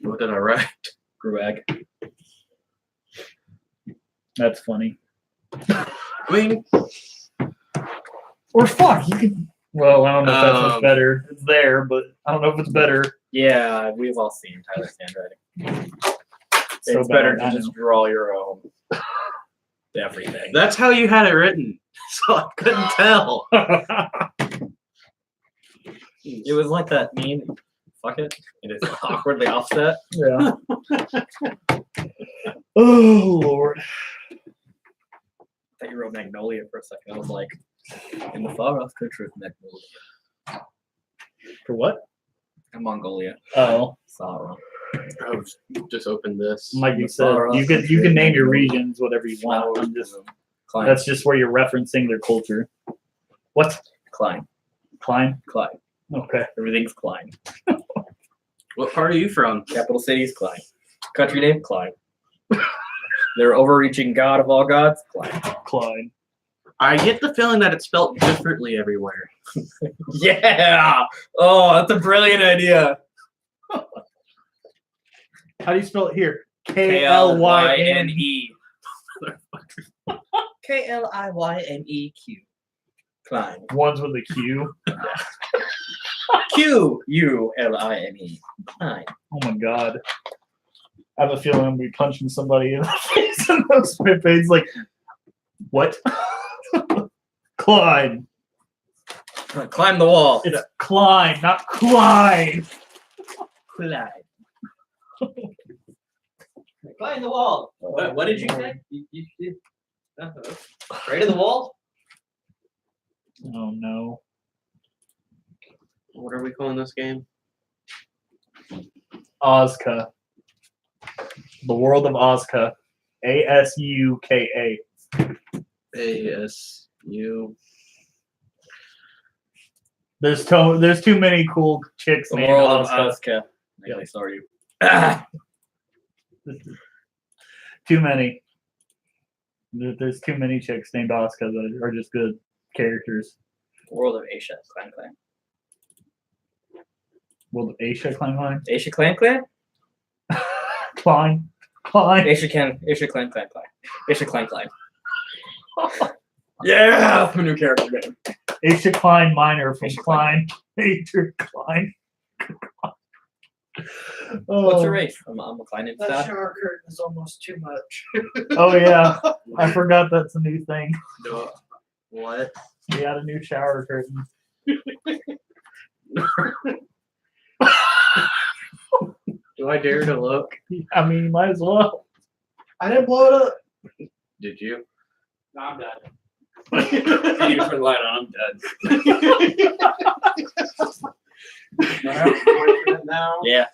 What did I write? Gruag. That's funny. I mean, Or fuck, you could. Well, I don't know if that's much Um, better. It's there, but I don't know if it's better. Yeah, we've all seen Tyler's handwriting. So It's better bad, I to just know. draw your own everything. that's how you had it written, so I couldn't tell. It was like that meme. Fuck it. It is awkwardly offset. Yeah. Oh Lord. I thought you wrote Magnolia for a second. I was like, in the far off country of Magnolia. For what? And Mongolia. Oh, Saw it wrong. Oh, just open this. like you The said, far you off can country of name your Magnolia. regions whatever you want. I'm just, Klein. that's just where you're referencing their culture. What? Klein. Klein? Klein. Okay. Everything's Klein. What part are you from? Capital city is Klein. Country name, Klein. Their overreaching god of all gods, Klein. Klein. I get the feeling that it's spelled differently everywhere. Yeah! Oh, that's a brilliant idea. How do you spell it here? K-L-Y-N-E. K-L-I-Y-N-E-Q. Klein. Ones with a Q. Q-U-L-I-N-E. Klein. Oh my god. I have a feeling I'm gonna be punching somebody in the face in those pages. Like, what? Klein. Climb the wall. It's Klein, not Klein. Klein. Climb the wall. What did you say? You did. Right in the wall? Oh no. What are we calling this game? Asuka. The World of Asuka. Asuka. ASU. There's too many cool chicks The named world of Asuka. Asuka. Yep. Really sorry. Too many. There's too many chicks named Asuka that are just good characters. The world of Asia Clan Clan. World of Asia, Clan. Asia Clan Clan? Klein. Asia Clan Clan. Asia Clan Clan. Yeah, that's my new character name. Asia Klein Minor from Asia Klein. Asia Klein. What's your race? I'm a Klein That inside. shower curtain is almost too much. Oh yeah, I forgot that's a new thing. What? We had a new shower curtain. Do I dare to look? I mean, you might as well. I didn't blow it up. Did you? No, I'm done. You turn the light on, I'm dead. Now. Yeah.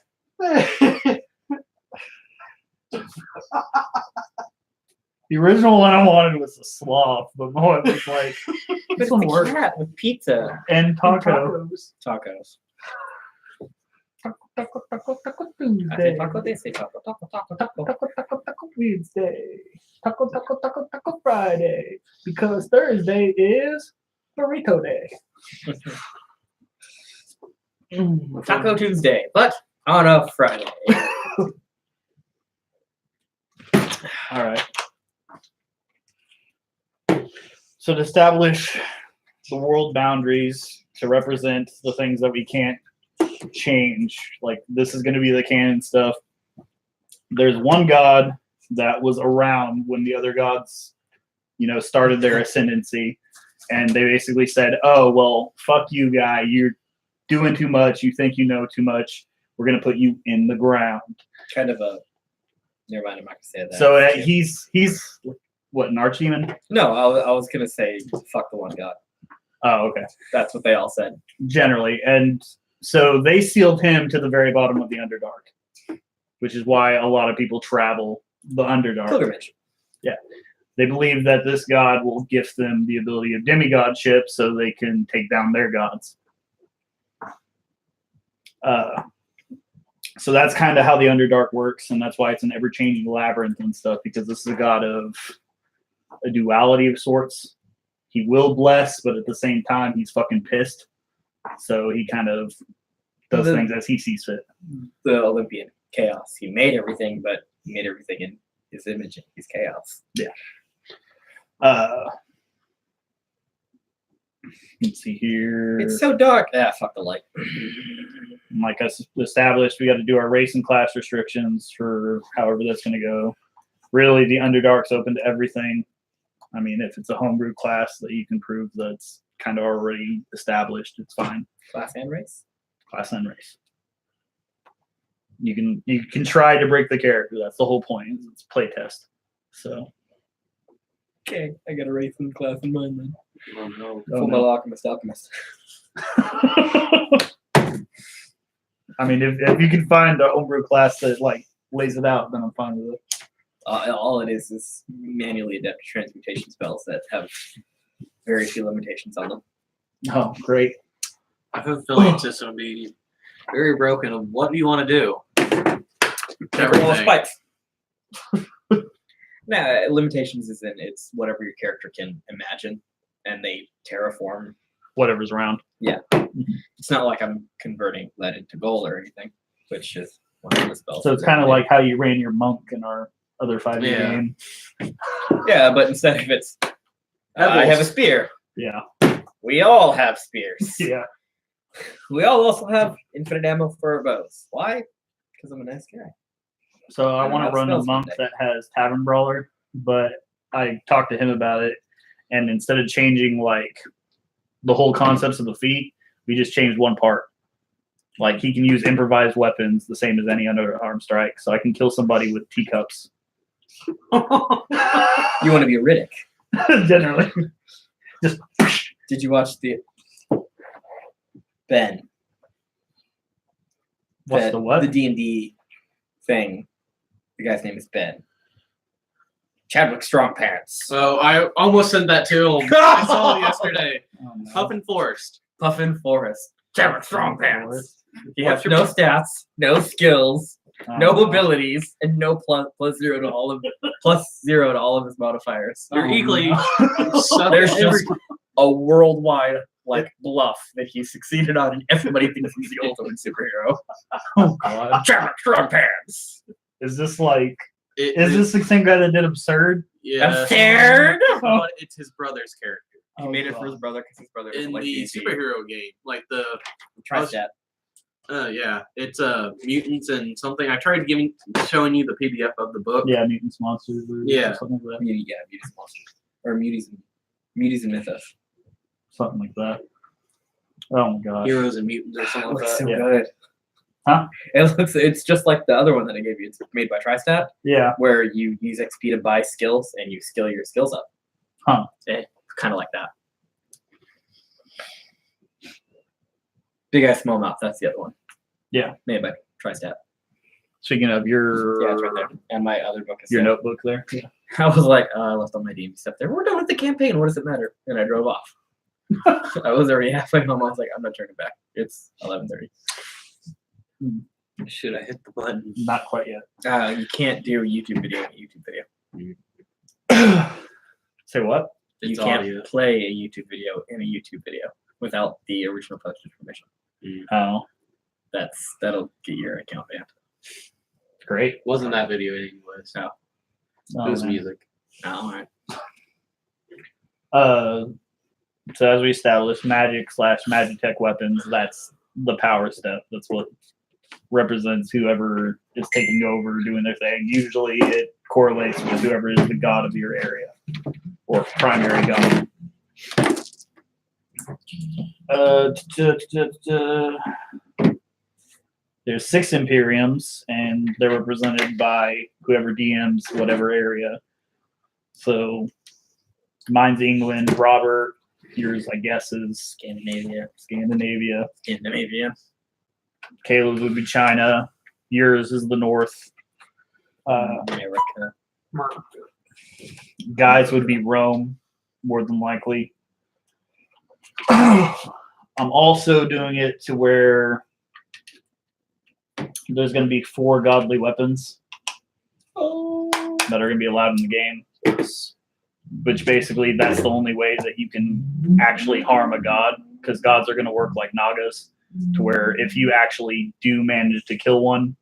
The original one I wanted was a sloth, but more it was like this one works. Cat with pizza. And taco. Tacos. Taco I Tuesday. say taco, they say taco, taco, taco, taco. Taco Wednesday. Taco Friday. Because Thursday is burrito day. Taco Tuesday, but on a Friday. All right. So to establish the world boundaries to represent the things that we can't change, like this is going to be the canon stuff. There's one god that was around when the other gods, started their ascendancy, and they basically said, "Oh, well, fuck you, guy. You're doing too much. You think you know too much. We're going to put you in the ground." Kind of a. Never mind, I'm not gonna say that. So he's what, an archdemon? No, I was gonna say fuck the one god. Oh, okay. That's what they all said. Generally, and so they sealed him to the very bottom of the Underdark, which is why a lot of people travel the Underdark. Pilgrimage. Yeah, they believe that this god will gift them the ability of demigodship, so they can take down their gods. So that's kind of how the Underdark works, and that's why it's an ever-changing labyrinth and stuff, because this is a god of a duality of sorts. He will bless, but at the same time, he's fucking pissed. So he kind of does things as he sees fit. The Olympian chaos. He made everything, but he made everything in his image. He's chaos. Yeah. Let's see here. It's so dark. Ah, fuck the light. Like I established, we got to do our race and class restrictions for however that's going to go. Really, the Underdark's open to everything. I mean, if it's a homebrew class that you can prove that's kind of already established, it's fine. Class and race. Class and race. You can try to break the character. That's the whole point. It's play test. So. Okay, I got a race in class in mind then. Oh no. Full metal alchemist. I mean, if you can find a homebrew class that lays it out, then I'm fine with it. All it is manually adept transmutation spells that have very few limitations on them. Oh, great. I have a feeling it's just going to be very broken of what do you want to do? Everyone Everything. spikes. Nah, limitations is in it's whatever your character can imagine, and they terraform. Whatever's around. It's not like I'm converting lead into gold or anything, which is one of the spells. So it's kind of like how you ran your monk in our other 5e Yeah. game. Yeah, but instead of it's I have a spear. Yeah. We all have spears. Yeah. We all also have infinite ammo for our bows. Why? Because I'm a nice guy. So I I want have to run a spells monk one that has Tavern Brawler, but I talked to him about it, and instead of changing the whole concepts of the feat, we just changed one part. Like he can use improvised weapons the same as any other arm strike, so I can kill somebody with teacups. You want to be a Riddick. Generally. Just Did you watch the Ben? what's the what? The D&D thing The guy's name is Ben. Chadwick Strong Pants. So I almost sent that to him. I saw it yesterday. Oh, no. Huffin Forest. Puffin Forest. Chadwick Strong Pants. He What's has your no stats, no skills, Oh, no no. abilities, and no plus zero to all of his modifiers. You're Oh, equally. no. There's just a worldwide bluff that he succeeded on, and everybody thinks he's the ultimate superhero. Oh, God. Chadwick Strong Pants. Is this like, It- is this the same guy that did Absurd? Yeah. Absurd. But it's his brother's character He made it for his brother because his brother in doesn't like the DC. superhero game, like the. Tristat. Yeah, it's mutants and something. I tried showing you the PDF of the book. Yeah, Mutants, Monsters, or Yeah. something like that. Yeah, Muties and Monsters. Or Muties and Mythos. Something like that. Oh my gosh. Heroes and mutants or something It like looks that. so Yeah. good. Huh? It's just like the other one that I gave you. It's made by Tristat, Yeah. where you use XP to buy skills and you skill your skills up. Huh. Kind of like that. Big Eye Small Mouth, that's the other one. Yeah. Made by Tristat. Speaking of your Yeah, it's right there. And my other book is your there. notebook there. Yeah. I was like, I left all my D&D stuff there. We're done with the campaign. What does it matter? And I drove off. I was already halfway home. I was like, I'm not turning back. It's 11:30. Should I hit the button? Not quite yet. You can't do a YouTube video in a YouTube video. Say what? You It's can't audio. play a YouTube video in a YouTube video without the original postage permission. Oh, That'll get your account banned. great. Wasn't that video anyways? No. Oh, It was man. music. All right. So as we established, magic/magitech weapons, that's the power step. That's what represents whoever is taking over, doing their thing. Usually it correlates with whoever is the god of your area or primary god. There's 6 Imperiums, and they're represented by whoever DMs whatever area. So mine's England, Robert. Yours, I guess, is Scandinavia. Scandinavia. Caleb's would be China. Yours is the North. America. Guys would be Rome, more than likely. I'm also doing it to where there's going to be 4 godly weapons that are going to be allowed in the game. Which basically that's the only way that you can actually harm a god, because gods are going to work like Nagas, to where if you actually do manage to kill one,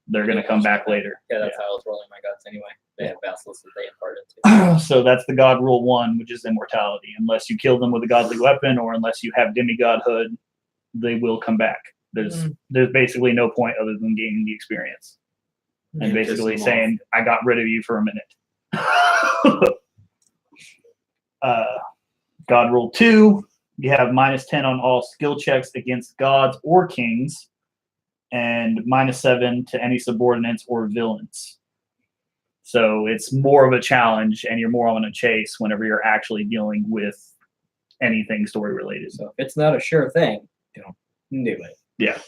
they're going to come back later. Yeah, that's how I was rolling my guts anyway. They have vassals that they imparted to. So that's the god rule 1, which is immortality. Unless you kill them with a godly weapon, or unless you have demigodhood, they will come back. There's basically no point other than gaining the experience. And Yeah, basically piss them saying, I got rid of you for a minute. God rule 2, you have -10 on all skill checks against gods or kings, and -7 to any subordinates or villains. So it's more of a challenge, and you're more on a chase whenever you're actually dealing with anything story related. So if it's not a sure thing, don't do it. Yeah.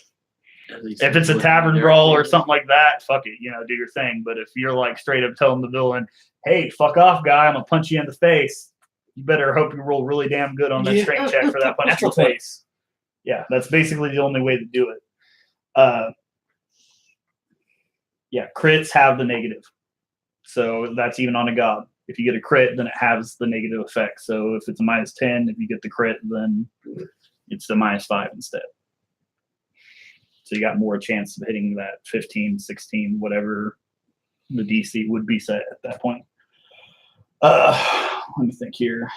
If it's a tavern brawl or something like that, fuck it, do your thing. But if you're like straight up telling the villain, hey, fuck off, guy, I'm gonna punch you in the face, you better hope you roll really damn good on that strength check for that punch in Natural the face. Yeah, that's basically the only way to do it. Yeah, crits have the negative. So that's even on a god. If you get a crit, then it has the negative effect. So if it's a -10, if you get the crit, then it's the -5 instead. So you got more chance of hitting that 15, 16, whatever the DC would be set at that point. Let me think here.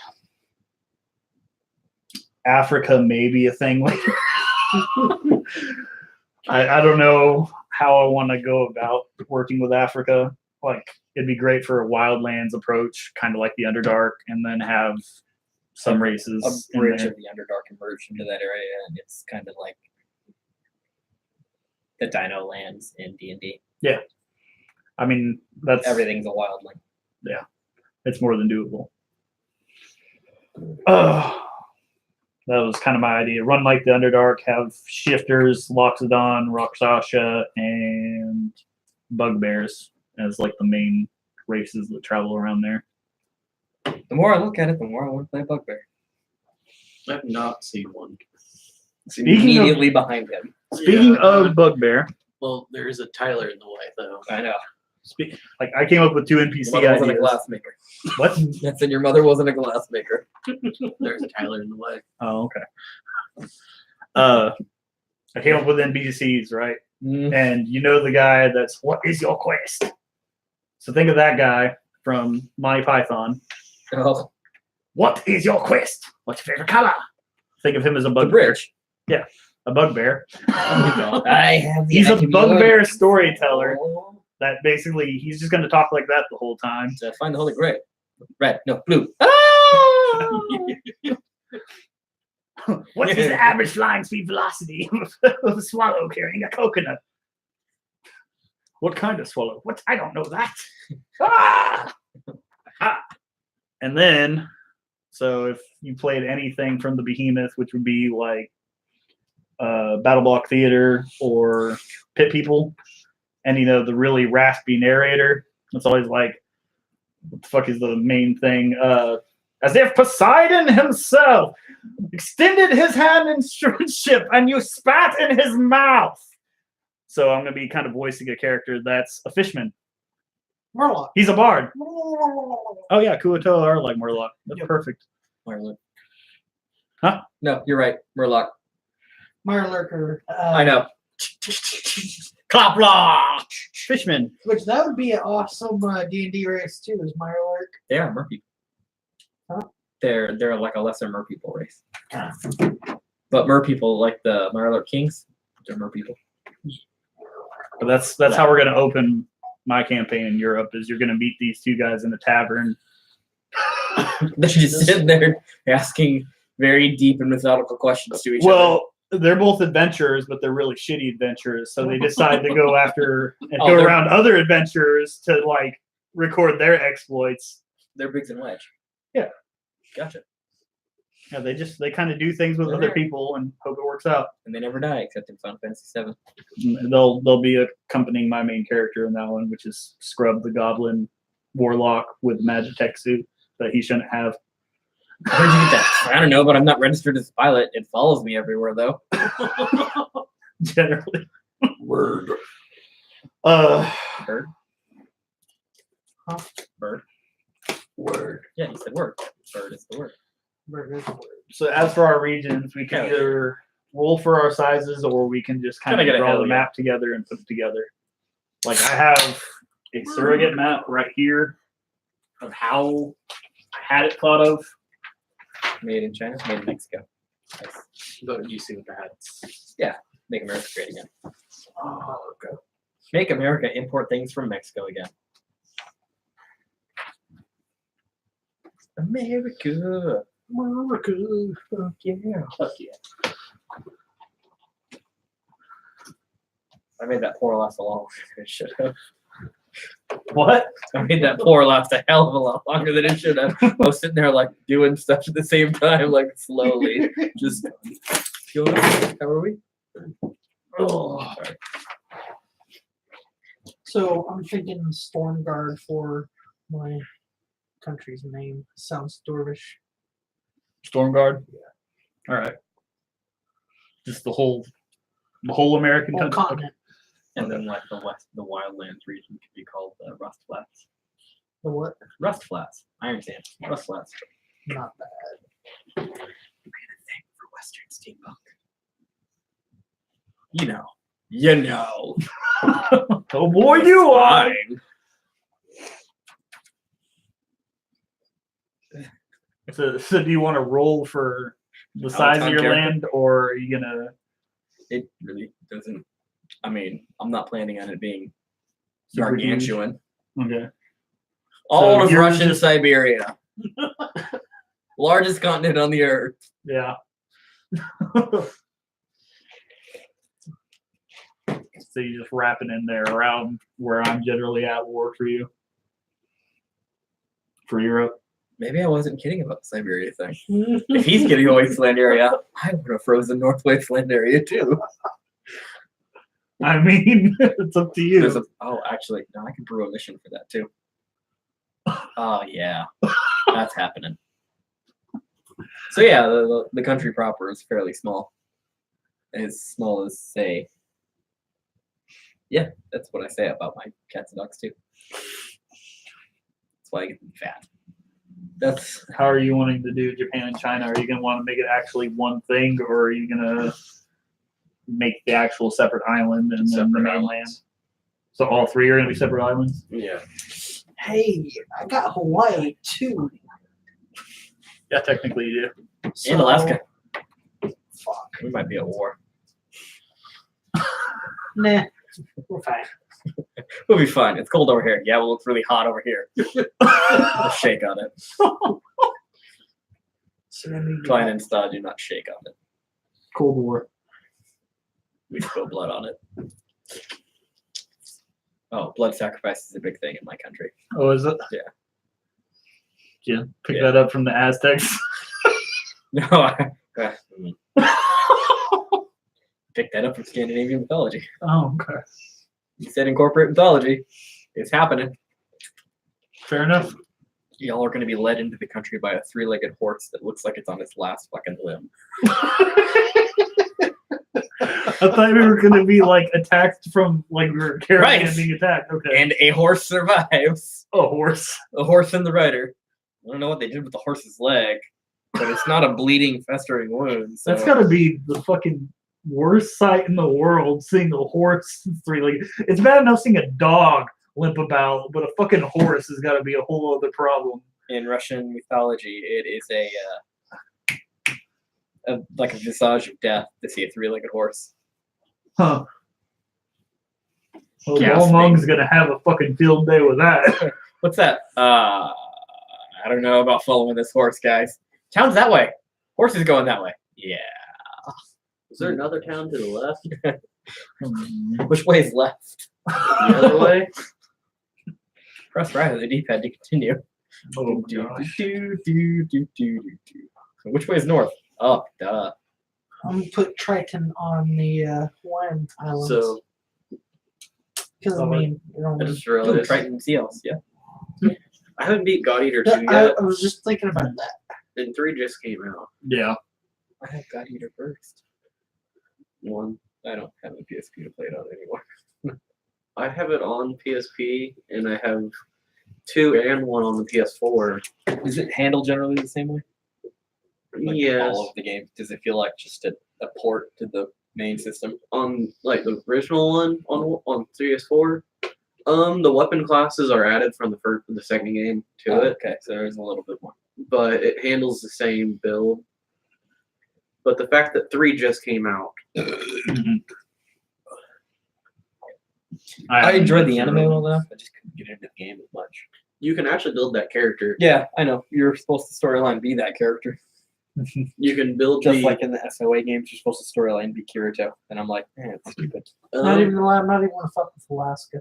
Africa may be a thing later. I don't know how I want to go about working with Africa. Like, it'd be great for a Wildlands approach, kind of like the Underdark, and then have some races A in bridge there. of the Underdark emerged into that area, and it's kind of like the Dino lands in D&D. I mean, that's Everything's a wildling. it's more than doable. That was kind of my idea. Run like the Underdark, have shifters, Loxodon, Rakshasha, and bugbears as like the main races that travel around there. The more I look at it, the more I want to play Bugbear. I've not seen one. Speaking of- Immediately behind him. Speaking Yeah. of Bugbear, Well, there is a Tyler in the way, though. I know. like I came up with 2 Your NPC mother wasn't a ideas. glass maker. What? I said your mother wasn't a glass maker. There's a Tyler in the way. Oh, okay. I came up with NPCs, right? And you know the guy that's, what is your quest? So think of that guy from Monty Python. Oh, What is your quest? What's your favorite color? Think of him as a the bugbear. bridge. A bugbear. I have the He's a acumen. bugbear storyteller Oh, that basically he's just going to talk like that the whole time. to find the Holy Grail. Red, no, blue. Ah! What is the average flying speed velocity of a swallow carrying a coconut? What kind of swallow? What? I don't know that. Ah! Ah! And then, so if you played anything from the Behemoth, which would be like Battle Block Theater or Pit People, and you know the really raspy narrator, it's always like, what the fuck is the main thing? As if Poseidon himself extended his hand in stewardship and you spat in his mouth. So I'm going to be kind of voicing a character that's a fishman. Murloc. He's a bard. Oh, yeah, Kuato are like Murloc. That's perfect. Mirelurk. Huh? No, you're right. Murloc. Mirelurker. I know. Kloplock! Fishman. Which that would be an awesome D&D race too, is Mirelurk. They are merpeople. Huh? They're like a lesser merpeople race. But merpeople, like the Mirelurk Kings, they're merpeople. But that's how we're going to open my campaign in Europe, is you're going to meet these 2 guys in a tavern. They're just sitting there asking very deep and methodical questions to each other. Well, they're both adventurers, but they're really shitty adventurers. So they decide to go after and Oh, go they're- around other adventurers to like record their exploits. They're Biggs and Wedge. Yeah. Gotcha. Yeah, they kind of do things with They're other there. people and hope it works out. And they never die except in Final Fantasy VII. They'll be accompanying my main character in that one, which is Scrub the Goblin Warlock with Magitech suit that he shouldn't have. Where'd you get that? I don't know, but I'm not registered as a pilot. It follows me everywhere, though. Generally. Word. Bird? Huh? Bird? Word. Yeah, you said word. Bird is the word. So as for our regions, we can Hell yeah. either roll for our sizes or we can just kind Can I of get a draw hell the yeah? map together and put it together. Like I have a surrogate map right here of how I had it thought of. Made in China, made in Mexico. Nice. But you see what the hats. Make America great again. Oh, okay. Make America import things from Mexico again. America. America. Fuck yeah. Fuck yeah. I made that pour last a long. I should have. What? I made that pour last a hell of a lot longer than it should have. I was sitting there like doing stuff at the same time, like slowly. Just how are we? Oh. Sorry. So I'm thinking Stormguard for my country's name. Sounds dwarvish. Stormguard? Yeah. All right. Just the whole American Whole country. continent. And then like the Wildlands region could be called Rust Flats. The what? Rust Flats. Iron Sand. Rust Flats. Not bad. I had a thing for Western steampunk. You know. You know. Oh boy, you are. So do you want to roll for the size of town your character? land, or are you gonna? It really doesn't. I mean, I'm not planning on it being Super huge? gargantuan. Okay. All of you're Russian just- Siberia. Largest continent on the earth. Yeah. So you just wrap it in there around where I'm generally at war for you. For Europe. Maybe I wasn't kidding about the Siberia thing. If he's getting a wasteland area, I would have frozen North Wasteland area too. I mean, it's up to you. Oh, actually, no, I can brew a mission for that too. Oh yeah, that's happening. So yeah, the country proper is fairly small. As small as say. Yeah, that's what I say about my cats and dogs too. That's why I get them fat. That's How are you wanting to do Japan and China? Are you going to want to make it actually one thing, or are you going to make the actual separate island and then the mainland? So all three are going to be separate islands? Yeah. Hey, I got Hawaii too. Yeah, technically you do. So, in Alaska. Fuck. We might be at war. Nah, we're fine. We'll be fine. It's cold over here. Yeah, well, it's really hot over here. We'll shake on it. So then we Klein and Stad do not shake on it. Cold War. We spill blood on it. Oh, blood sacrifice is a big thing in my country. Oh, is it? Yeah. Yeah. Pick Yeah. that up from the Aztecs. No, pick that up from Scandinavian mythology. Oh, okay. You said incorporate mythology. It's happening. Fair enough. Y'all are going to be led into the country by a three-legged horse that looks like it's on its last fucking limb. I thought we were going to be like attacked from like we were carrying Right. and being attacked. Okay. And a horse survives. A horse. A horse and the rider. I don't know what they did with the horse's leg, but it's not a bleeding, festering wound. So. That's got to be the fucking worst sight in the world, seeing a horse three-legged. It's bad enough seeing a dog limp about, but a fucking horse has got to be a whole other problem. In Russian mythology, it is like a visage of death to see a three-legged horse. Huh. Well, Gasping. Mong's going to have a fucking field day with that. What's that? I don't know about following this horse, guys. Town's that way. Horse is going that way. Yeah. Is there another town to the left? Which way is left? The other way? Press right on the D-pad to continue. Oh, Do, gosh. do, do, do, do, do, do. Which way is north? Oh, duh. I'm gonna put Triton on the Hawaiian Islands. So Because I mean, you know, I just Ooh, realized Triton Seals, yeah. I haven't beat God Eater 2 I yet, was just thinking about that. and 3 just came out. Yeah. I have God Eater first. 1. I don't have a PSP to play it on anymore. I have it on PSP, and I have 2 and 1 on the PS4. Is it handled generally the same way? Like Yes. all of the games. Does it feel like just a port to the main system? On like the original one on PS4, the weapon classes are added from the second game to Oh, it, okay, so there's a little bit more. but it handles the same build. But the fact that 3 just came out, I enjoyed the anime well enough. I just couldn't get into the game as much. you can actually build that character. Yeah, I know. You're supposed to storyline be that character. You can build Just the like in the SOA games, you're supposed to storyline be Kirito. And I'm like, it's stupid. I'm not even gonna fuck with Alaska.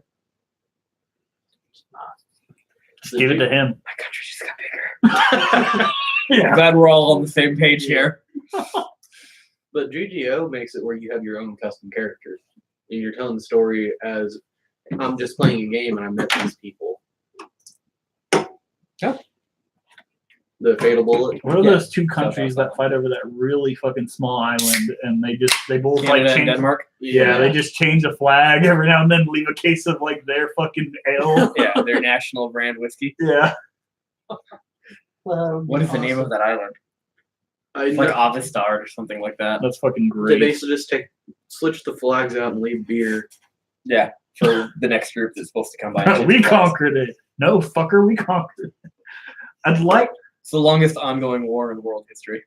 Just give it to him. My country just got bigger. Yeah. Glad we're all on the same page here. But GGO makes it where you have your own custom characters, and you're telling the story as I'm just playing a game and I met these people. Yeah. The Fatal Bullet. What are Yeah. those two countries that fight over that really fucking small island and they both Canada like and change Denmark. Yeah, they just change a flag every now and then, leave a case of like their fucking ale. Yeah, their national brand whiskey. Yeah. Well, What is the name of that island? I It's like know, Avistad or something like that. That's fucking they great. basically just switch the flags out and leave beer. Yeah, for the next group that's supposed to come by. We conquered it. No, fucker, we conquered it. I'd like It's the longest ongoing war in world history.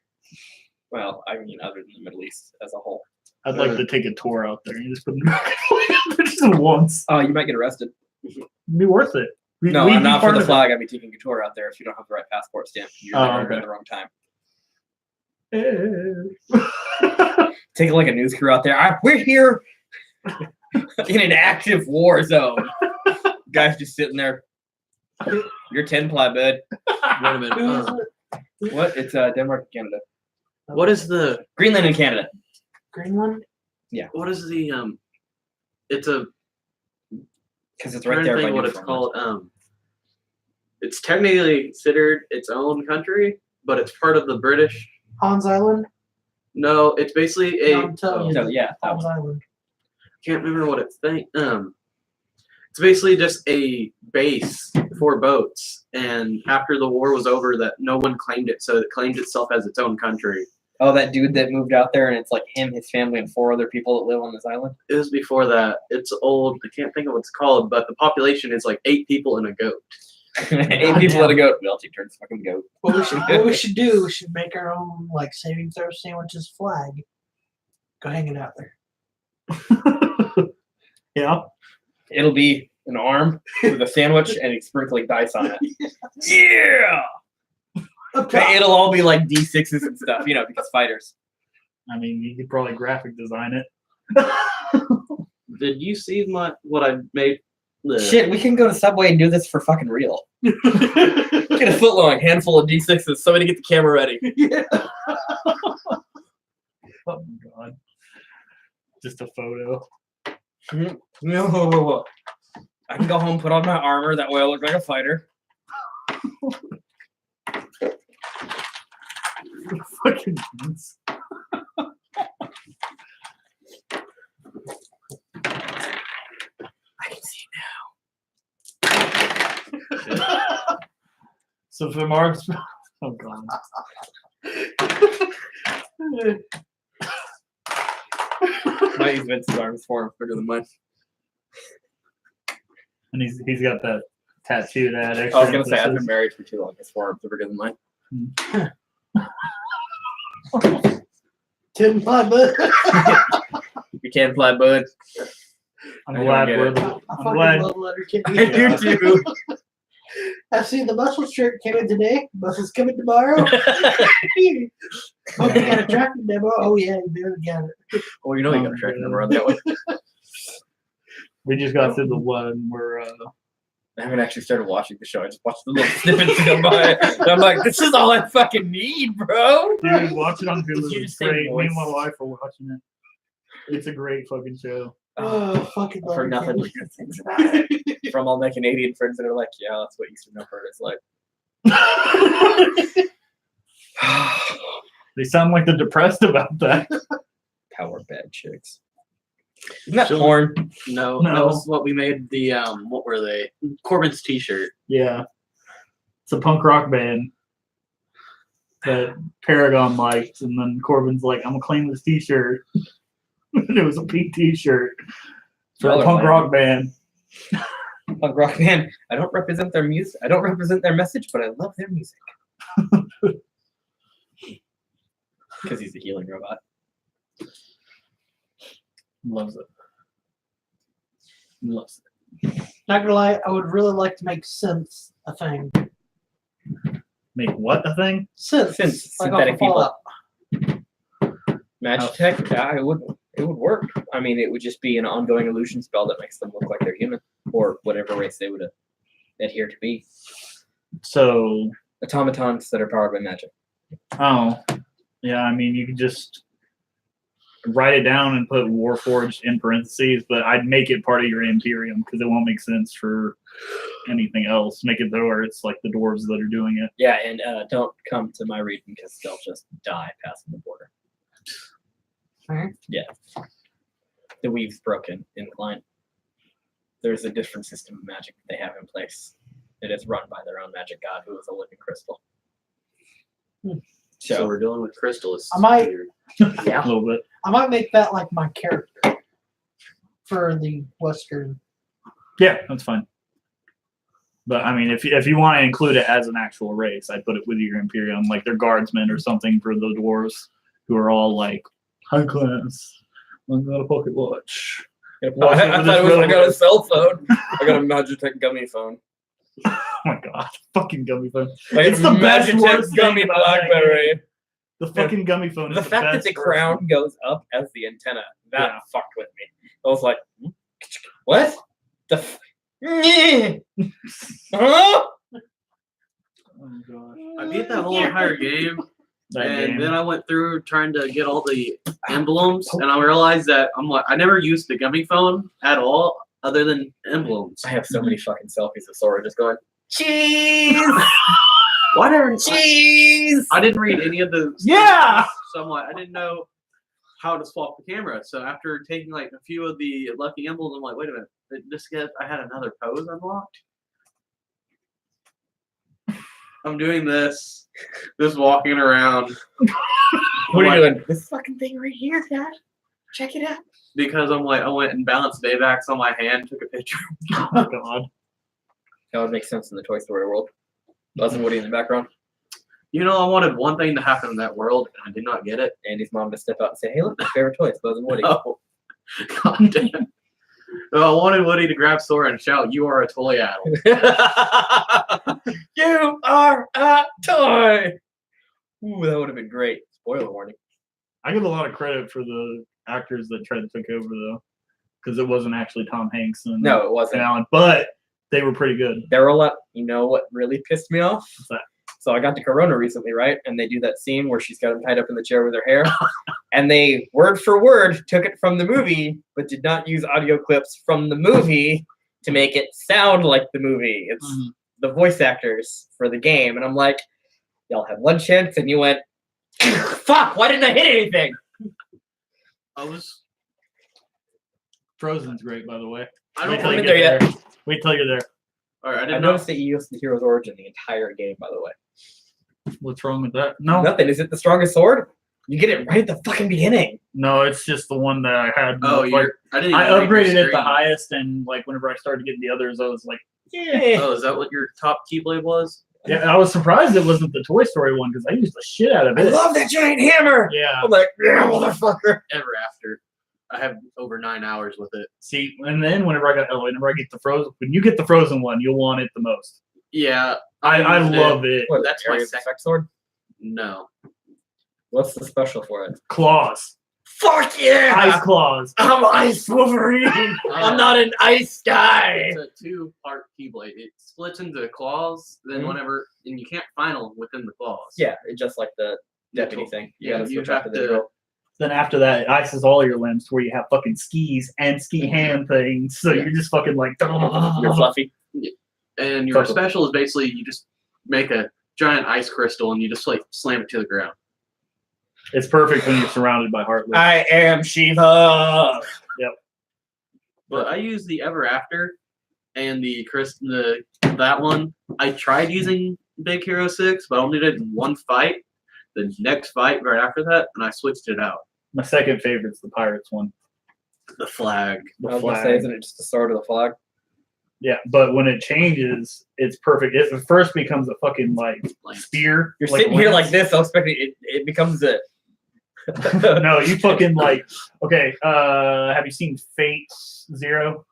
Well, I mean, other than the Middle East as a whole. I'd like to take a tour out there and just put them just once. Oh, you might get arrested. It'd be worth it. No, We'd I'm be not for part the of it. flag. I'd be taking a tour out there if you don't have the right passport stamp. You're Oh, there okay. at the wrong time. Taking like a news crew out there. We're here in an active war zone. Guys just sitting there. You're 10 ply, bud. Wait a minute. Who is it? What? It's Denmark and Canada. What is the Greenland and Canada. Greenland? what is the it's a. Because it's I'm right trying to there by think what it's Newfoundland. called. It's technically considered its own country, but it's part of the British. Hans Island. No, it's basically a. No, I'm telling you, No, yeah, that Hans one. Island. Can't remember what it's it's basically just a base for boats, and after the war was over, that no one claimed it, so it claimed itself as its own country. Oh, that dude that moved out there, and it's like him, his family, and 4 other people that live on this island. It was before that. It's old. I can't think of what it's called, but the population is like 8 people and a goat. 8 people let a goat. Well, take turns fucking goat. What we should do? We should make our own like saving throws sandwiches flag. Go hang it out there. Yeah. It'll be an arm with a sandwich and a sprinkling dice on it. Yeah. Okay, it'll all be like D6s and stuff, you know, because fighters. I mean, you could probably graphic design it. Did you see what I made? Shit, we can go to Subway and do this for fucking real. Get a foot long, handful of D6s. Somebody get the camera ready. Yeah. Oh my god. Just a photo. No. I can go home, put on my armor. That way I look like a fighter. Fucking I can see So for Mark's, oh god. Might use Vince's arms for him bigger than mine. And he's got that tattoo that I extra was gonna say I've been emphasis. married for too long. His forearms are bigger than mine. 10 ply, bud. You can't fly, bud. I'm I glad don't we're get I I'm fucking glad love letter K. I do too. I see the muscle shirt came in today. Muscle's coming tomorrow. Hope you got a tracking demo. Oh yeah, you barely got it. Well, you know you got a track number on that one. we just got through the one where I haven't actually started watching the show. I just watched the little snippets to go by. And I'm like, this is all I fucking need, bro. dude, watch it on Did Hulu. you It's say great. Me and my voice? wife are watching it. It's a great fucking show. Oh, fucking I've heard nothing Letterkenny. but good things about it. From all my Canadian friends that are like, yeah, that's what Eastern Alberta is like. They sound like they're depressed about that. Power bad chicks. Isn't that Sure. porn? No, No. that was what we made the what were they? Corbin's T-shirt. Yeah. It's a punk rock band that Paragon liked, and then Corbin's like, I'm gonna claim this t-shirt. And it was a pink t-shirt for Y'all a are punk lame. rock band. Punk rock band. I don't represent their music. I don't represent their message, but I love their music. Because he's a healing robot. Loves it. Loves it. Not gonna lie, I would really like to make synths a thing. Make what a thing? Synths, Synths, like synthetic off of people. Fallout. Magitech, yeah, it would work. I mean, it would just be an ongoing illusion spell that makes them look like they're human, or whatever race they would adhere to be. So, Automatons that are powered by magic. oh, yeah, I mean, you could just write it down and put Warforged in parentheses, but I'd make it part of your Imperium because it won't make sense for anything else. Make it where it's like the dwarves that are doing it. Yeah, and don't come to my region because they'll just die passing the border. Alright. Yeah. The weave's broken in the line. There's a different system of magic that they have in place. It is run by their own magic god who is a living crystal. So So, we're dealing with crystals. I might- here. yeah. A little bit. I might make that like my character for the Western. Yeah, that's fine. But I mean, if you want to include it as an actual race, I'd put it with your Imperium, like they're guardsmen or something for the dwarves who are all like high class. I got a pocket watch. I thought it was, I got a cell phone. I got a Magitech gummy phone. Oh my god, fucking gummy phone. I It's got the a best Magitech worst gummy thing about that BlackBerry. The fucking gummy phone. The is fact that best the worst crown thing. goes up as the antenna, that Yeah. fucked with me. I was like, what? The huh? Oh gosh. I beat that whole entire game, That and game. then I went through trying to get all the emblems, and I realized that I never used the gummy phone at all, other than emblems. I have so many fucking selfies of Sora just going, cheese! Why didn't Cheese! I didn't read any of the Yeah! somewhat. I didn't know how to swap the camera. So after taking like a few of the lucky emblems, I'm like, wait a minute, I had another pose unlocked. I'm doing this, just walking around. What are I'm you like- doing? This fucking thing right here, Dad. Check it out. Because I'm like, I went and balanced Daybacks on my hand, took a picture. Oh god. That would make sense in the Toy Story world. Buzz and Woody in the background. You know, I wanted one thing to happen in that world, and I did not get it. Andy's mom to step out and say, hey, look, my favorite toy is Buzz and Woody. Oh, god damn. No, I wanted Woody to grab Sora and shout, "You are a toy adult." You are a toy! Ooh, that would have been great. Spoiler warning. I give a lot of credit for the actors that tried to take over though, because it wasn't actually Tom Hanks and No, it wasn't. Alan, but they were pretty good. There were a lot. You know what really pissed me off? What's that? So I got to Corona recently, right? And they do that scene where she's got him tied up in the chair with her hair. And they, word for word, took it from the movie, but did not use audio clips from the movie to make it sound like the movie. It's the voice actors for the game. And I'm like, y'all had one chance and you went, fuck, why didn't I hit anything? I was. Frozen's great, by the way. I Wait don't till you think. there get yet. there. Wait till you're there. All right, I I didn't know. noticed that you used the hero's origin the entire game, by the way. What's wrong with that? No, Nothing. Is it the strongest sword? You get it right at the fucking beginning. no, it's just the one that I had. Oh, like, I didn't. I Even read upgraded your it the screen. highest, and like whenever I started getting the others, I was like, Yeah. Oh, is that what your top Keyblade was? yeah. I was surprised it wasn't the Toy Story one because I used the shit out of I it. love that giant hammer. Yeah. I'm like, yeah, motherfucker. Ever after. I have over 9 hours with it. See, and then whenever I get the Frozen, when you get the Frozen one, you'll want it the most. Yeah, I used love it. What, That's area my of second. effect sword? No. What's the special for it? Claws, Fuck yeah! ice claws. I'm Ice Wolverine. I'm not an ice guy. It's a 2-part Keyblade. It splits into claws, then Mhm. and you can't final within the claws. Yeah, it's just like the deputy thing. You Yeah, gotta you switch have after the to- hero. Then after that, it ices all your limbs to where you have fucking skis and ski hand things. So Yeah. you're just fucking like. You're fluffy. And your Cool. special is basically you just make a giant ice crystal and you just like slam it to the ground. It's perfect when you're surrounded by Heartless. I am Shiva. But I use the Ever After and that one. I tried using Big Hero 6, but I only did one fight. The next fight right after that, and I switched it out. My second favorite's the Pirates one. The flag. The I was gonna say, flag. isn't it just the sword of the flag? Yeah, but when it changes, it's perfect. It first becomes a fucking like Like, spear. You're like sitting here lance. like this. I was expecting it becomes a. No, you fucking like. Okay, have you seen Fate Zero?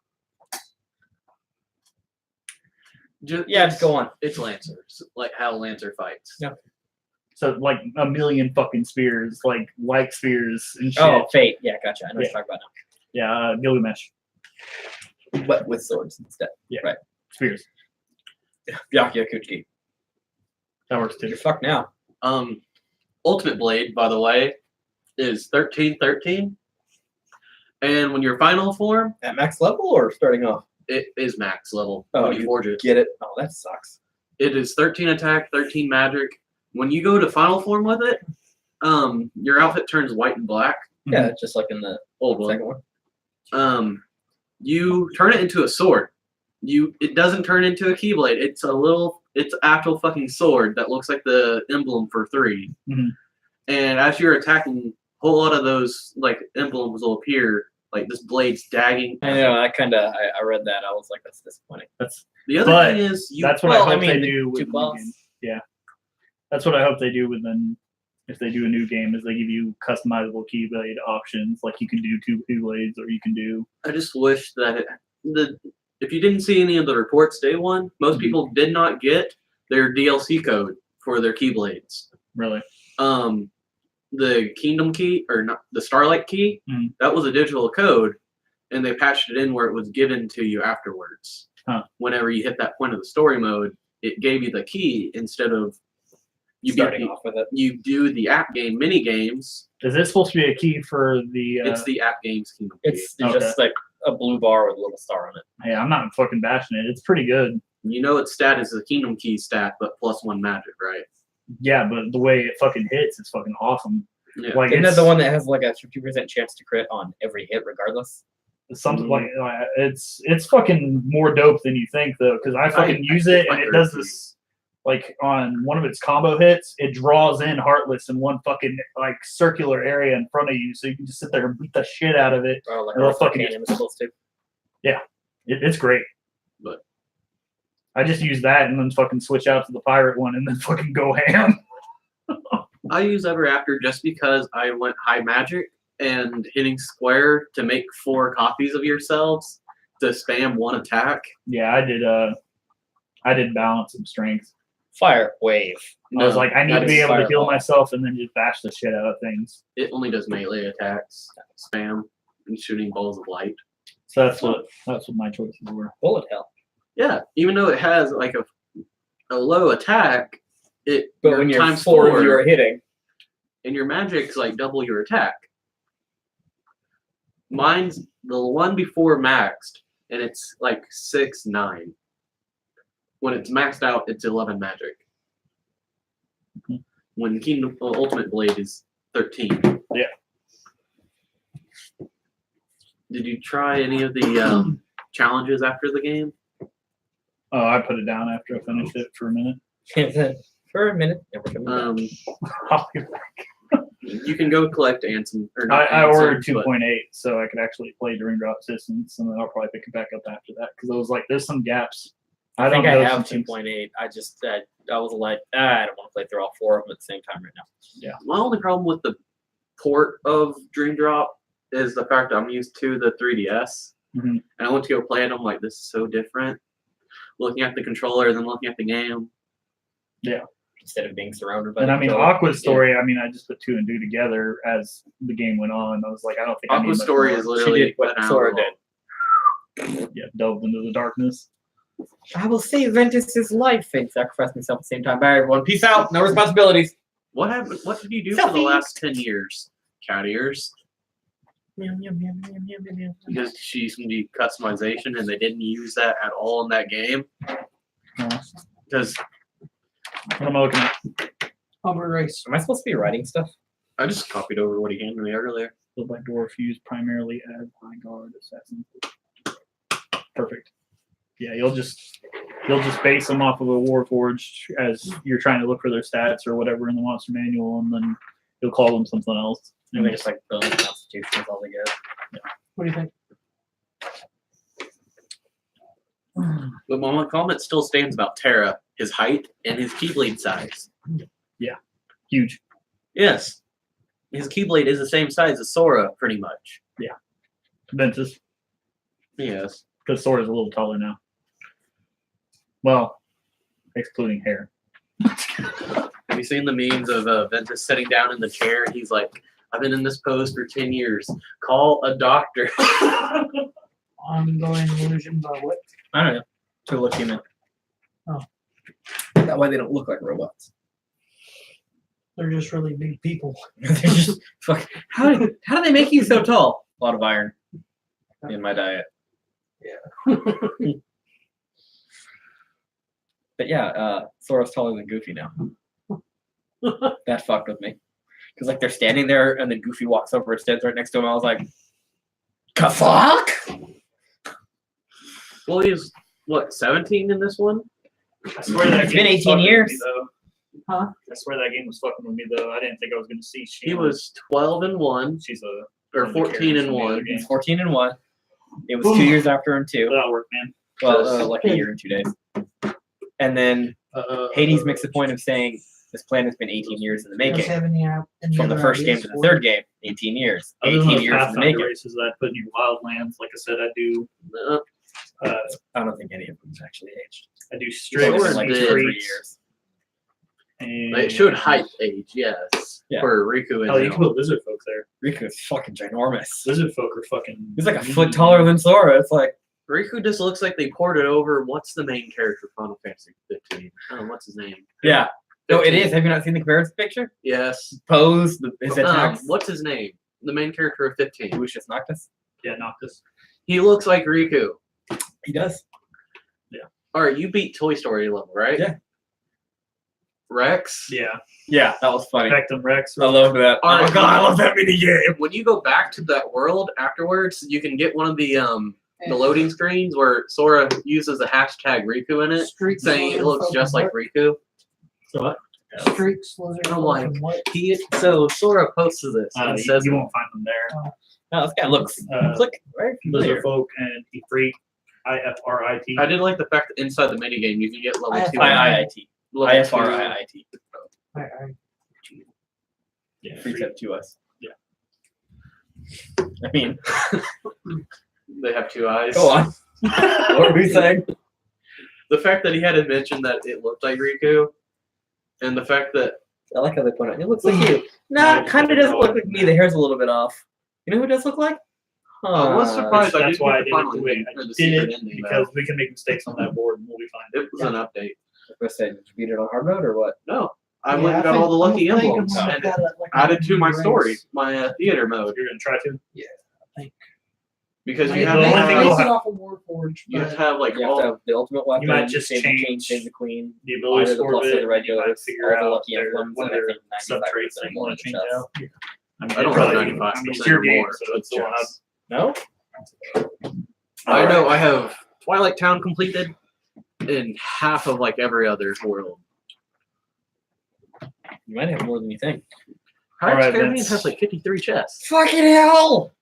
Yeah, just go on. It's Lancers, like how Lancer fights. Yeah. So like a million fucking spears, like light spears and shit. Oh, Fate. Yeah, gotcha. I know what Yeah. you're talking about Yeah, Gilgamesh now. But with swords instead. spears. Byakuya Kuchiki. That works too. You're fucked now. Ultimate Blade, by the way, is 1313. And when you're final form, At max level or starting off? it is max level. Oh, when you you forge it. Get it? Oh, that sucks. It is 13 attack, 13 magic. When you go to final form with it, your outfit turns white and black. Yeah, just like in the Old one. second one. You turn it into a sword. It doesn't turn into a keyblade. It's actual fucking sword that looks like the emblem for 3. Mhm. And as you're attacking, a whole lot of those like emblems will appear, like this blade's dagging. I know. I read that. I was like, that's disappointing. The other But thing is That's what Well, I I hope they mean, do with two the new claws. game. Yeah, that's what I hope they do with them. If they do a new game, is they give you customizable keyblade options, like you can do 2 keyblades, or you can do. I just wish that if you didn't see any of the reports day one, most Mhm. people did not get their DLC code for their keyblades. Really, The Kingdom Key, or not the Starlight Key, Mhm. that was a digital code, and they patched it in where it was given to you afterwards. Huh. Whenever you hit that point of the story mode, it gave you the key instead of You starting beat off with it. You do the app game mini games. Is this supposed to be a key for the? It's the app games Kingdom Key. It's Okay. just like a blue bar with a little star on it. Hey, I'm not fucking bashing it. It's pretty good. You know its stat is a Kingdom Key stat, but +1 magic, right? Yeah, but the way it fucking hits is fucking awesome. Yeah. Like Isn't that it's the one that has like a 50% chance to crit on every hit, regardless? something like it's fucking more dope than you think though, because I fucking use it and it does this. Like on one of its combo hits, it draws in Heartless in one fucking like circular area in front of you, so you can just sit there and beat the shit out of it. Or like And they'll a fucking fucking is supposed to. It's great. But I just use that and then fucking switch out to the pirate one and then fucking go ham. I use Ever After just because I went high magic and hitting square to make 4 copies of yourselves to spam 1 attack. Yeah, I did balance and strength. Fire wave. I was like, I need to be able to heal Fireball. myself and then just bash the shit out of things. It only does melee attacks, spam, and shooting balls of light. So that's what my choices were. Bullet hell. Yeah, even though it has like a low attack, But your when you're times 4, you're hitting. and your magic's like double your attack. Mine's the one before maxed, and it's like 6/9. When it's maxed out, it's 11 magic. Mhm. When Kingdom Ultimate Blade is 13. Yeah. Did you try any of the challenges after the game? Oh, I put it down after I finished it for a minute. For a minute. Never coming back. You can go collect Ansem. Or not I ordered Ansem, but 2.8 so I could actually play during drop distance, and then I'll probably pick it back up after that because I was like, there's some gaps. I think don't I know have some things. 2.8. I just I was like, I don't want to play through all 4 of them at the same time right now. My only problem with the port of Dream Drop is the fact that I'm used to the 3DS. Mhm. And I went to go play it. I'm like, this is so different. Looking at the controller, then looking at the game. Instead of being surrounded by. And the I mean, controller. Aqua's story. I mean, I just put 2 and 2 together as the game went on. I was like, I don't think I need Aqua's much story more. is literally She did what an hour Sora long. did. Yeah, delved into the darkness. I will save Ventus's life and sacrifice myself at the same time. Bye, everyone. Peace out. No responsibilities. What happened? What did you do for the Selfie. last 10 years? Cat ears. Meow, meow, meow, meow, meow, meow, meow. Because she's going to be customization, and they didn't use that at all in that game. Because What am I looking at? Humber race. Am I supposed to be writing stuff? I just copied over what he handed me earlier. Built by dwarf used primarily as high guard assassin. Perfect. Yeah, you'll just base them off of a Warforged as you're trying to look for their stats or whatever in the monster manual, and then you'll call them something else. And they just like build a constitution is all they get. What do you think? But my one comment still stands about Terra, his height and his Keyblade size. Huge. Yes. His Keyblade is the same size as Sora, pretty much. Ventus, Yes. because Sora's a little taller now. Well, excluding hair. Have you seen the memes of Ventus sitting down in the chair and he's like, I've been in this pose for 10 years. Call a doctor. Ongoing illusion by what? I don't know. To look human. Oh. That way they don't look like robots. They're just really big people. They're just fuck. How do they make you so tall? A lot of iron in my diet. But yeah, Sora's taller than Goofy now. That fucked with me. Because like they're standing there and then Goofy walks over and stands right next to him. I was like, "The fuck?" Well, he's, what, 17 in this one? I swear that It's game been was 18 fucking with years. me, though. Huh? I swear that game was fucking with me though. I didn't think I was going to see. He was 12 and 1, She's a or 14 and 1. It's 14 and 1. It was 2 years after him too. That'll work, man. Well, like a year and 2 days. And then Hades makes the point of saying this plan has been 18 years in the Does making. have any From the other first game ideas to the for third game, 18 years. Other than 18 those years in the Pathfinder making. races that I put in your Wildlands, like I said, I do. I don't think any of them's actually aged. I do It's strips, Sure like did. 2 or 3 streets, years. and It showed height age, yes. Yeah. For Riku and Hell, you can put lizard folk there. Riku is fucking ginormous. Lizard folk are fucking. He's like a foot taller than Sora. It's like, Riku just looks like they ported over. What's the main character from Final Fantasy 15? Oh, what's his name? yeah. No, it is. Have you not seen the comparison picture? Yes. Pose, his attacks. What's his name? The main character of 15. Lucius Noctis. Yeah, Noctis. He looks like Riku. He does. All right, you beat Toy Story level, right? Yeah. Rex. Yeah. Yeah, that was funny. Vectum Rex. I love that. All Oh my right. god, I love that mini game. When you go back to that world afterwards, you can get one of the loading screens where Sora uses the hashtag Riku in it, Streaks saying it lizard looks folk just and like Riku. So what? what? Streaks, lizard, I'm folk, like, and what? So Sora posts this and You, says, you won't find them there. No, this guy looks click very familiar. Lizard folk and Ifrit. IFRIT. I did like the fact that inside the minigame you can get level 2. IIIT. Level 2. IFRIIT. I, Yeah. Free tip to us. Yeah. I mean, They have 2 eyes. go on. What were we saying? The fact that he had to mention that it looked like Riku, and the fact that I like how they point out. It looks like you. Nah, kind of doesn't look like me. The hair's a little bit off. You know who it does look like? I was surprised I That's didn't why I get the didn't final do it. ending I or the did secret it ending. because we can make mistakes on that board and we'll be fine. It was an update. I said, did you beat it on hard mode or what? No, I yeah, went and got think- all the lucky I'm thinking emblems when I and got it, like, added to my race. story, my theater mode, You're gonna try to. I think. because I you mean, have the to only they thing have, you'll base it have- off of Warforged, you have to but have like You have to have the ultimate weapon. You might just save the king, change save the queen. The ability Either to the score plus or bit, the regular, you might figure all the out lucky their, emblems, what and I their think 95% subtraits that or you more want to in change chess. out. I don't have 95% it's your or game, more, so so it's it's still have. chess. No? I know I have Twilight Town completed in half of like every other world. You might have more than you think. Pirates Alright, of the Caribbean Vince. has like 53 chests, Fucking hell!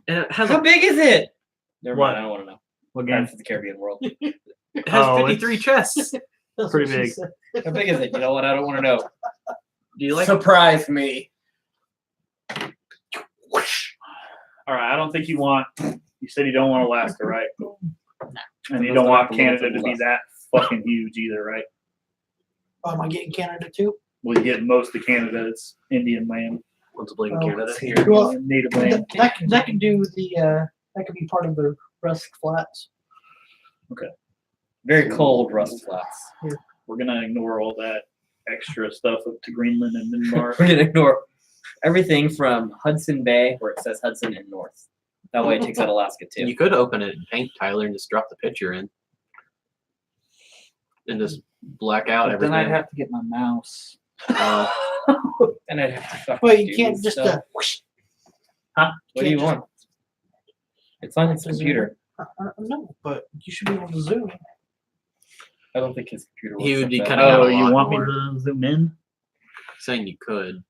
and it has How a, big is it? Never What? mind, I don't want to know. What game? Pirates of the Caribbean world. it has Oh, 53 chests. that's pretty what she big. said. How big is it? You know what? I don't want to know. Do you like? Surprise me. All right, I don't think you want. You said you don't want Alaska, right? And you Those don't are want the ones Canada on the to be left. that fucking huge either, right? Oh, am I getting Canada too? Well, you get most of Canada. It's Indian land, What's playing Oh, Canada? Well, native land. that can do the that could be part of the Rust Flats. Very cold rust flats. We're gonna ignore all that extra stuff up to Greenland and Denmark. We're gonna ignore everything from Hudson Bay, where it says Hudson and North. That way it takes out Alaska too. You could open it in Paint, Tyler, and just drop the picture in, and just black out But everything. then I'd have to get my mouse. And I'd have to fucking Wait, you do can't this just stuff. whoosh. What do you can't want? It's on his computer. No, but you should be able to zoom. I don't think his computer works. He would like be that. cutting out Oh, a you lot want me more. to zoom in? Saying you could.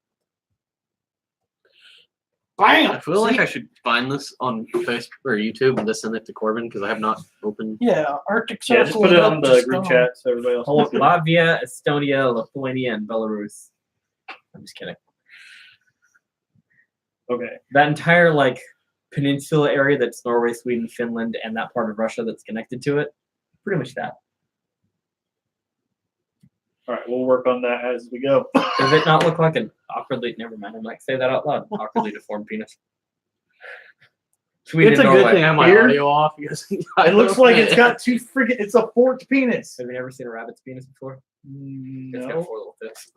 Bam! I feel like See? I should find this on Facebook or YouTube and just send it to Corbin because I have not opened. Yeah, Arctic Circle. Yeah, just put it on the just group gone. chat so everybody else can see. Latvia, Estonia, Lithuania, and Belarus. I'm just kidding. Okay. That entire like peninsula area that's Norway, Sweden, Finland, and that part of Russia that's connected to it. Pretty much that. All right, we'll work on that as we go. Does it not look like an awkwardly? Never mind. I'm like say that out loud. Awkwardly deformed penis. Sweden, It's a Norway. good thing I have my Here? audio off because It looks like it's got two friggin' it's a forked penis. Have you ever seen a rabbit's penis before? It's got No. 4 little tits.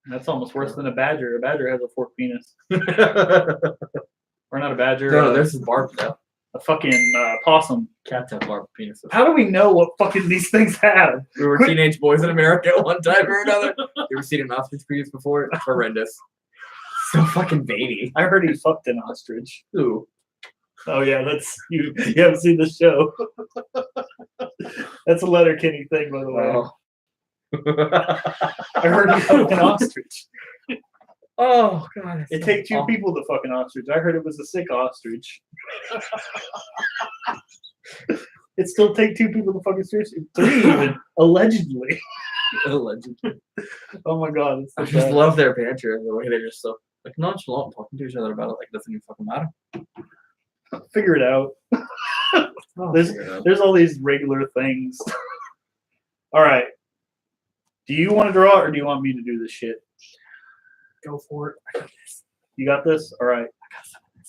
That's almost worse than a badger. A badger has a forked penis. Or not a badger. No, there's some barbed though. a fucking possum. Cats have barbed penises. How do we know what fucking these things have? We were teenage boys in America at one time or another. You ever seen an ostrich penis before? It's horrendous. So fucking baby. I heard he fucked an ostrich. Ooh. Oh yeah, that's you. You haven't seen the show. That's a Letterkenny thing, by the way. Oh. I heard he fucked an ostrich. Oh god. It takes two people to fuck an ostrich. I heard it was a sick ostrich. It still take two people to fuck a ostrich. 3 even, allegedly. Allegedly. Oh my god, it's I so just bad. love their banter and the way they're just so like nonchalant talking to each other about it like it doesn't even fucking matter. Figure it out. Oh, There's all these regular things. All right. Do you want to draw or do you want me to do this shit? Go for it. I got this. You got this? All right. I got some of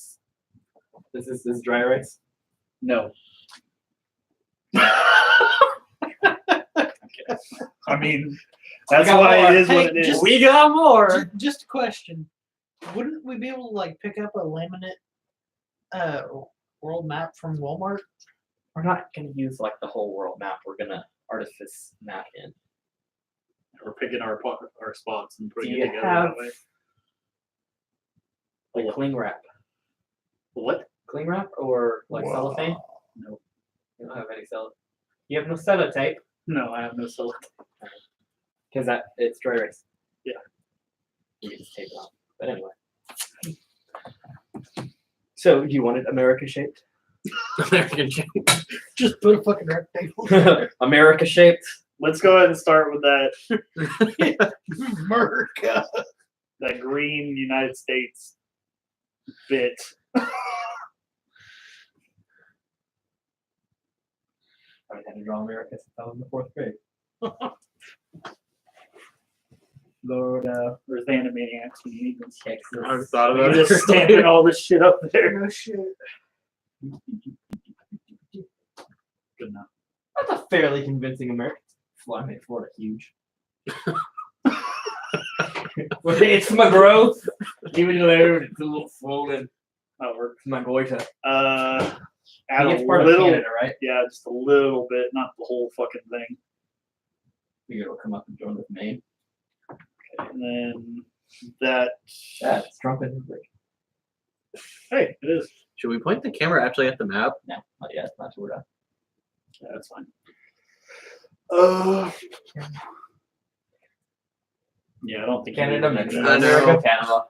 this. This is dry erase. No. I I mean, that's got why more. it is what Hey, it is. just- We got more. Just a question. Wouldn't we be able to like pick up a laminate world map from Walmart? We're not gonna use like the whole world map. We're gonna artifice map in. We're picking our spots and Do putting you it together have that way. like cling wrap? What? Cling wrap or like cellophane? No. You don't have any cellophane. You have no sellotape No, I have no solar. because that it's dry erase. Yeah. You can just tape it on. But anyway. So you want it America shaped? American shape. Just put a fucking rectangle. America shaped. Let's go ahead and start with that America. that green United States bit. I had to draw America since I was in the 4th grade. Lord, there's the Animaniacs when you need them. Texas. I thought We're about it. just stamping all this shit up there. No shit. Good enough. That's a fairly convincing American. Well, I made Florida huge. Well, it's my growth. Even though it's a little swollen. That works. It's my goiter. Add It's a part little, of Canada, right? yeah, just a little bit, not the whole fucking thing. You gotta come up and join with Maine. And then that. That's Trump and Hillary. Hey, it is. Should we point the camera actually at the map? No, not yet. Not till we're done. Yeah, that's fine. Yeah, I don't think Canada, you need Mexico, I know. America, Canada.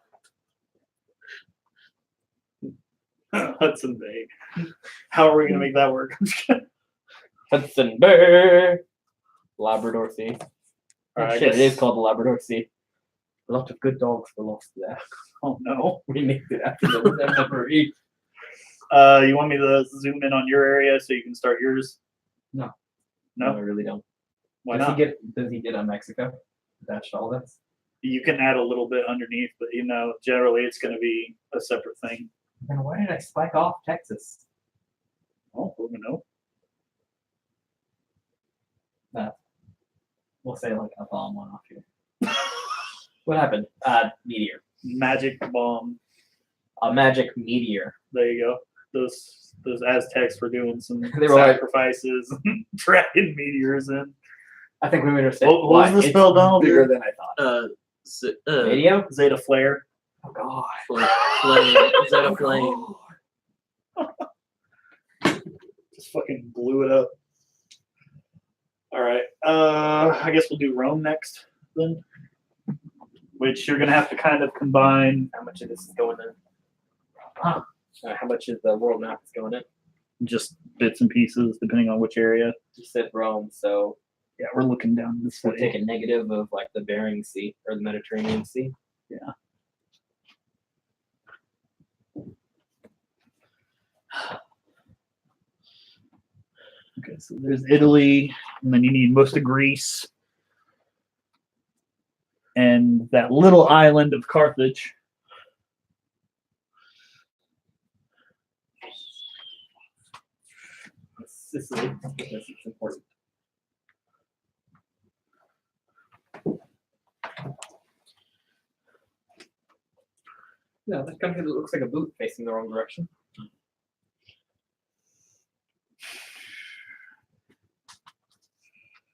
that. Hudson Bay. How are we gonna make that work? Hudson Bay. Labrador Sea. Alright, I Shit, it guess- is called the Labrador Sea. A lot of good dogs were lost there. Oh no. We named it after the memory. You want me to zoom in on your area so you can start yours? No. No? I really don't. Why does not? Does he get on Mexico? Attached to all this? You can add a little bit underneath, but generally it's gonna be a separate thing. Then why did I spike off Texas? Oh, who would know? We'll say like a bomb went off here. What happened? Meteor. Magic bomb. A magic meteor. There you go. Those Aztecs were doing some They were like- sacrifices, dragging meteors in. I think we made a mistake. What was the It's spell, Donald? Bigger than I thought. Radio? Radio? Zeta flare. Oh god. Flame. Is that a flame? Just fucking blew it up. All right. I guess we'll do Rome next then. Which you're gonna have to kind of combine How much of this is going in? How much is the world map is going in? just bits and pieces depending on which area. You said Rome, so Yeah, we're looking down this we'll way. take a negative of like the Bering Sea or the Mediterranean Sea. Okay, so there's Italy, and then you need most of Greece, and that little island of Carthage. Sicily, because it's important. No, that country that looks like a boot facing the wrong direction.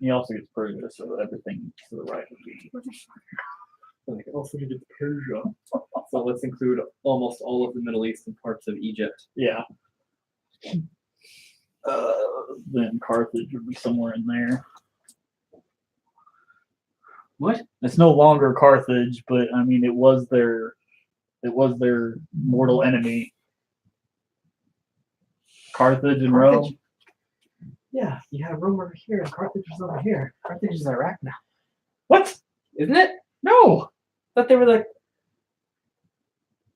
He also gets Persia, so everything to the right would be. And I can also get Persia. So let's include almost all of the Middle East and parts of Egypt. Yeah. Then Carthage would be somewhere in there. What? It's no longer Carthage, but I mean it was their mortal enemy. Carthage and Rome. Carthage? Yeah, you have Rome over here and Carthage is over here. Carthage is Iraq now. What? Isn't it? No! I thought they were like,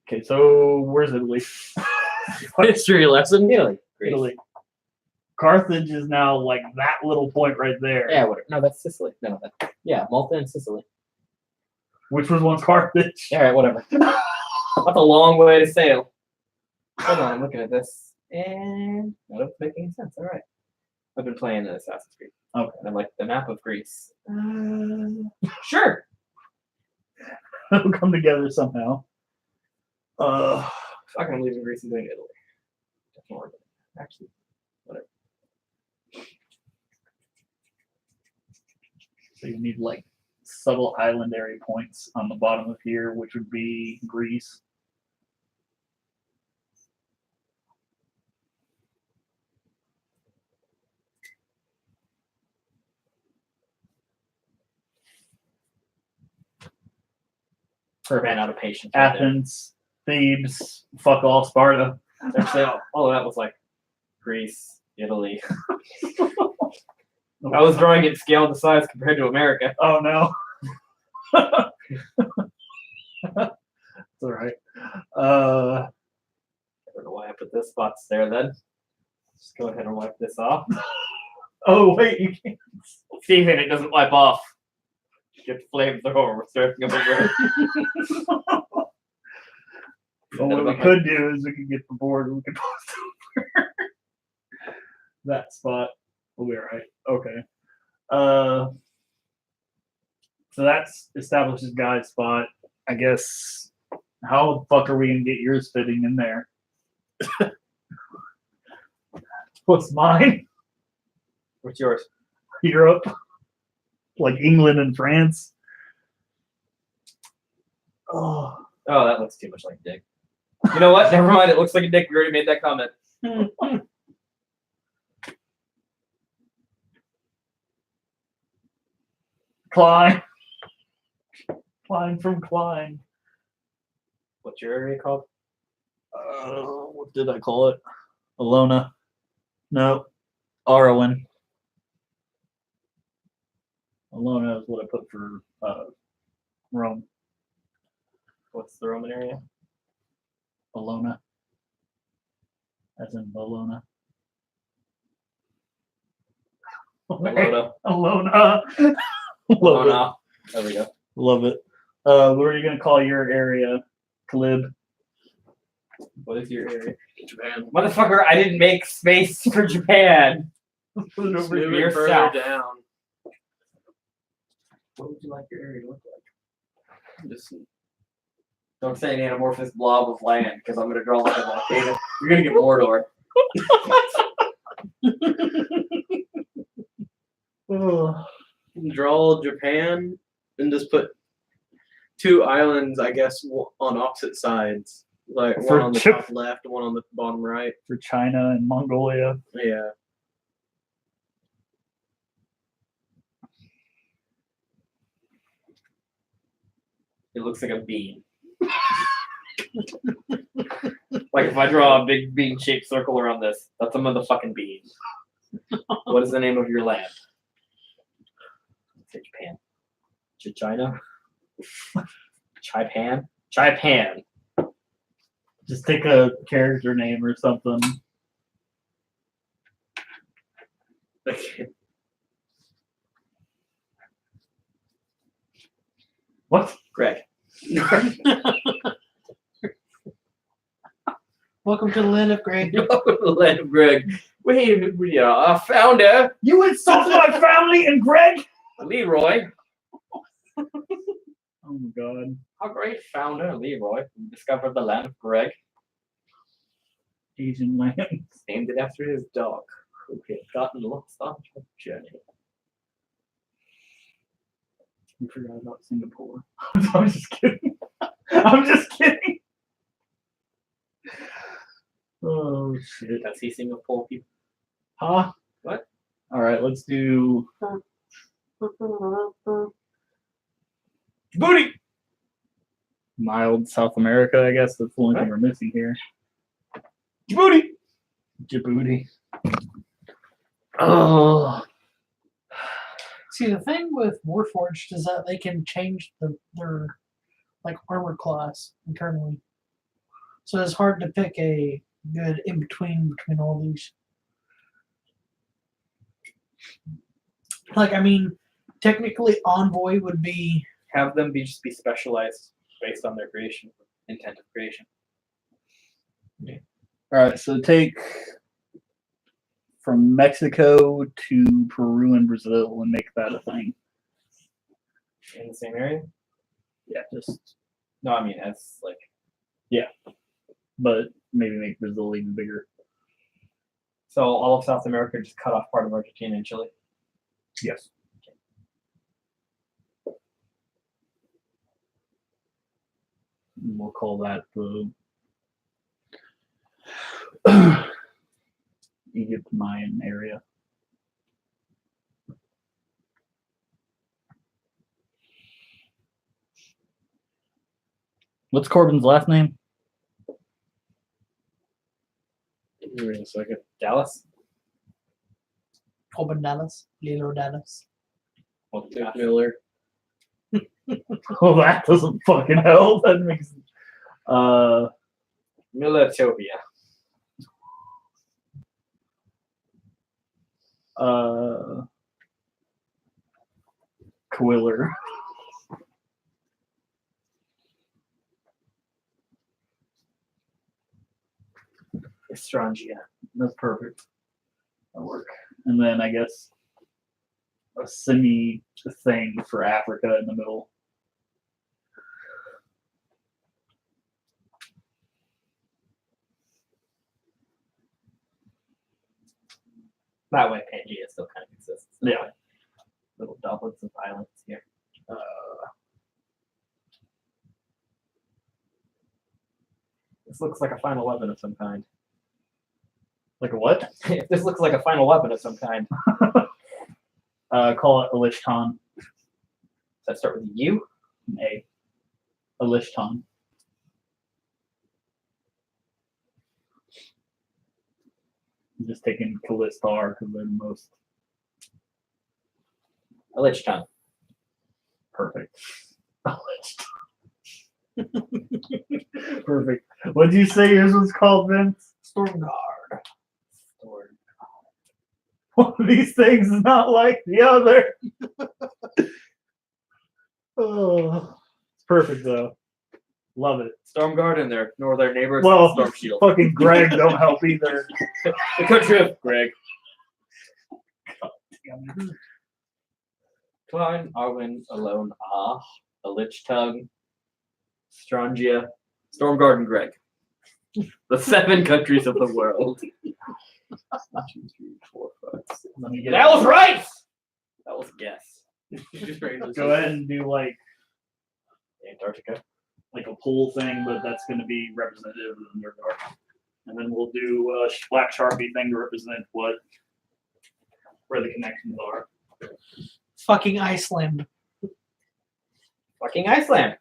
Okay, so where's Italy? History lesson. Italy. Greece. Italy. Carthage is now like that little point right there. Yeah, whatever. No, that's Sicily. No, yeah, Malta and Sicily. Which was once Carthage. All right, whatever. That's a long way to sail. Hold on, I'm looking at this. And none of it's making sense. All right. I've been playing Assassin's Creed. Okay. And I'm like, the map of Greece. Sure. It'll come together somehow. Fucking I'm leaving Greece and doing Italy. Definitely. Actually, whatever. So you need like subtle island area points on the bottom of here, which would be Greece. Ran out of patience. right there. Athens, Thebes, fuck all Sparta. Actually, all of that was like Greece, Italy. I was drawing it scale to size compared to America. Oh no. It's all right. I don't know why I put this spots there then. Just go ahead and wipe this off. Oh wait, you can't. Steven, it doesn't wipe off. Get the flamethrower. We're starting over. Well, what we could do is we could get the board and we could post over that spot. We'll be all right. Okay. So that's establishes guy's spot. I guess. How the fuck are we gonna get yours fitting in there? What's mine? What's yours? Europe, like England and France. Oh, Oh, that looks too much like a dick. You know what? Never mind. It looks like a dick. We already made that comment. Klein. Klein from Klein. What's your area called? What did I call it? Alona. No. Arwen. Alona is what I put for Rome. What's the Roman area? Alona. As in Bologna. Alona. Alona. Love Alona. There we go. it. Love it. What are you gonna call your area, Kalib? What is your area? Japan. Motherfucker, I didn't make space for Japan. Put it Just over move to it further yourself. down. What would you like your area to look like? Just Don't say an anamorphous blob of land, because I'm gonna draw like a volcano. You're gonna get Mordor. draw Japan and just put two islands, I guess, on opposite sides. Like For one on the Chip- top left, one on the bottom right. For China and Mongolia. Yeah. It looks like a bean. Like if I draw a big bean-shaped circle around this, that's a motherfucking bean. What is the name of your land? Say Japan. China? Chaipan? Chaipan. Just take a character name or something. Okay. What? Greg. Welcome to the land of Greg. Land of Greg. Wait, our founder, You insult my family and Greg? Leroy. Oh my god. Our great founder, Leroy, who discovered the land of Greg, Asian land. named it after his dog, who had gotten lost on a journey. You forgot about Singapore. I'm just kidding. I'm just kidding. Oh shit. Does he Singapore people? Huh? What? Alright, let's do Booty! mild South America, I guess. That's the only thing we're missing here. Booty! Djibouti. Oh. See, the thing with Warforged is that they can change their like armor class internally, so it's hard to pick a good in between all these. Like, I mean, technically, Envoy would be Have them just be specialized based on their creation, intent of creation. Alright, so take from Mexico to Peru and Brazil and make that a thing. In the same area? Yeah, just No, I mean as like but maybe make Brazil even bigger. so all of South America just cut off part of Argentina and Chile. Yes. And we'll call that the Egypt Mayan area. What's Corbin's last name? Give me a second. Dallas? Corbin Dallas, Lilo Dallas. Well, Dick Miller. Oh, that doesn't fucking help. That makes Militopia. Quiller. Estrangia. That's perfect. That'll work. And then I guess a semi thing for Africa in the middle. That way Pangea still kind of exists. Yeah. Little doublets of islands here. This looks like a final weapon of some kind. Like a what? This looks like a final weapon of some kind. Call it Alishtan. Does that start with a U? An A. Alishtan. I'm just taking Kalistar because they're the most A lich tongue. perfect. Perfect. What did you say yours was called, Vince? Stormguard. One of these things is not like the other. Oh, it's perfect though. Love it. Stormguard and their northern neighbors. Well, Storm Shield. fucking Greg don't help either. The country of Greg. Klein, Arwen, Alone, a Lich Tongue, Strangia, Stormguard, and Greg. The 7 countries of the world. 1, 2, 3, 4, 5, 6. Let me get That was right! That was a guess. Go ahead and do like Antarctica. a pool thing, but that's going to be representative of the Underdark. And then we'll do a black Sharpie thing to represent where the connections are. Fucking Iceland. Fucking Iceland.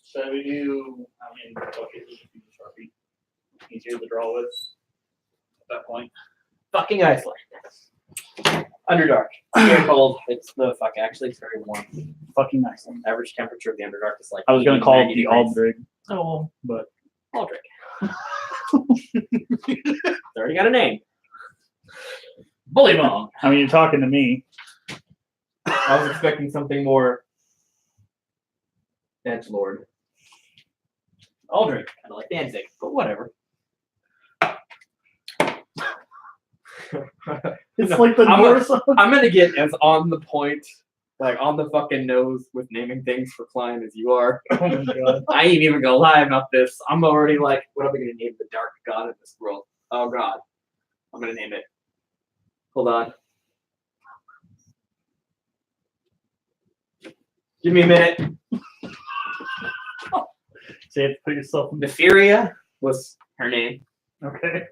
So we do, okay, this would be the Sharpie. Easier to draw with at that point. Fucking Iceland. Underdark. Very cold. It's the fuck. Actually, it's very warm. Fucking Iceland. Average temperature of the Underdark is like. I was going 80, to call it 90 the degrees. Aldrig, Oh, but Aldrich. It's already got a name. Bullymong. I mean, you're talking to me. I was expecting something more edgelord. Aldrich, kind of like Danzig, but whatever. It's No, like the I'm Norse. I'm gonna get as on the point, like on the fucking nose with naming things for Klein as you are. Oh my god. I ain't even gonna lie about this. I'm already like, what am I gonna name the dark god of this world? Oh god. I'm gonna name it. Hold on. Give me a minute. So you have to put yourself in. Neferia was her name. Okay.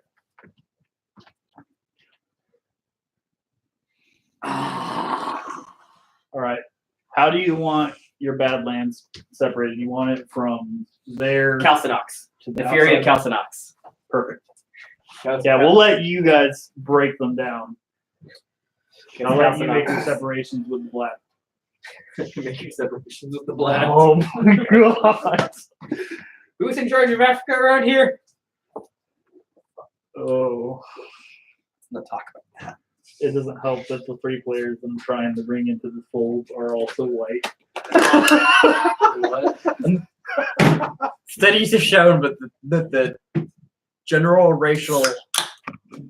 All right. How do you want your Badlands separated? You want it from there Calcinox. to the Neferia outside? Calcinox. Perfect. Yeah, we'll let you guys break them down. I'll let you make your separations with the black. Make your separations with the black. Oh my god. Who's in charge of Africa around here? Oh. Let's not talk about that. It doesn't help that the 3 players I'm trying to bring into the fold are also white. What? Studies have shown that the general racial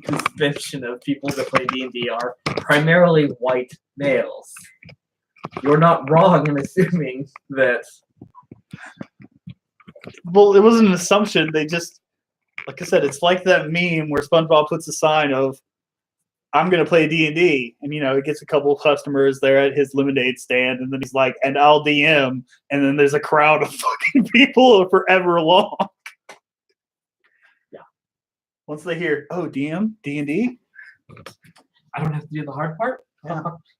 suspension of people that play D&D are primarily white males. You're not wrong in assuming that. Well, it wasn't an assumption. They just, like I said, it's like that meme where SpongeBob puts a sign of, "I'm gonna play D&D," and he gets a couple of customers there at his lemonade stand, and then he's like, "And I'll DM," and then there's a crowd of fucking people forever long. Yeah. Once they hear, "Oh, DM, D&D," I don't have to do the hard part.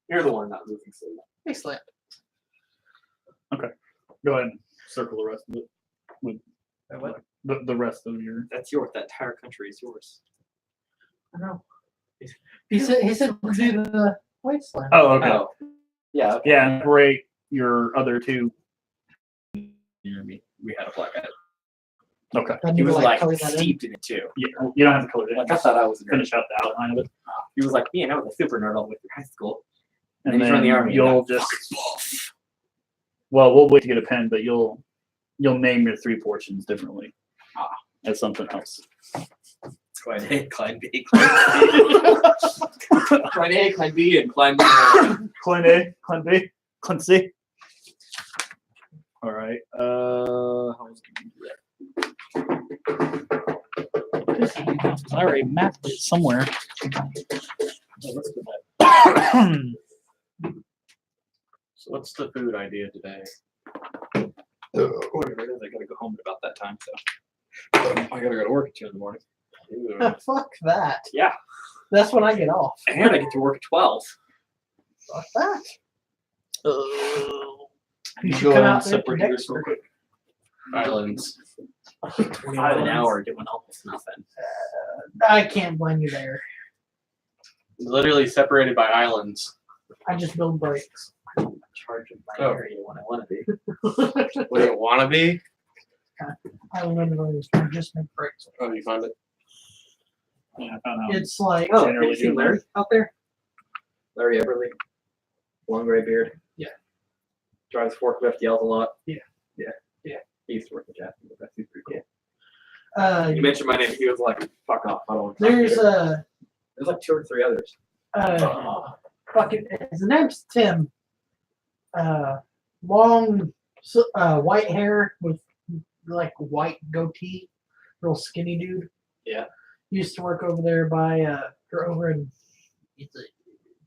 You're the one not moving so much. Excellent. go ahead and circle the rest of it with What? the rest of your. That's yours. That entire country is yours. I know. He said to do the wasteland. Oh, okay. Oh. Yeah. Okay. Yeah, and break your other two. We had a black guy. Okay. I He need to, was like color that in. steeped in it too. Yeah, you don't have to color it. Like I thought I was a nerd. Finish out the outline of it, He was like, "Man, I was a super nerd all the way through high school." and And he's then from the army. you'll just. Well, we'll wait to get a pen, but you'll name your three portions differently as something else. Climb A, climb B, climb C. Climb A, climb B, and climb B. Clint A, Clint B, Clint C. All right. How was I already mapped it somewhere. So what's the food idea today? Whatever it is, I gotta go home at about that time, so I gotta go to work at 2 in the morning. Fuck that. Yeah. That's when I get off. And I get to work at 12. Fuck that. You should Go come ahead out and there separate for yours Dexter. real quick. Islands. 25 an hour doing almost nothing. I can't blame you there. Literally separated by islands. I just build brakes. Charge of my Oh. area when I want to be. What do you want to be? I literally just make brakes. Oh, you found it? Yeah, I found out. It's like Oh, Generally have you seen do Larry out there? Larry Everly. Long gray beard. Yeah. Drives forklift, yells a lot. Yeah. Yeah. Yeah. He used to work at Jackson, but that's super cool. uh, You mentioned my name, he was like, fuck off, I don't want to talk to there's you. There's like 2 or 3 others. fucking his name's Tim. Long white hair with like white goatee, real skinny dude. Yeah. Used to work over there by or over in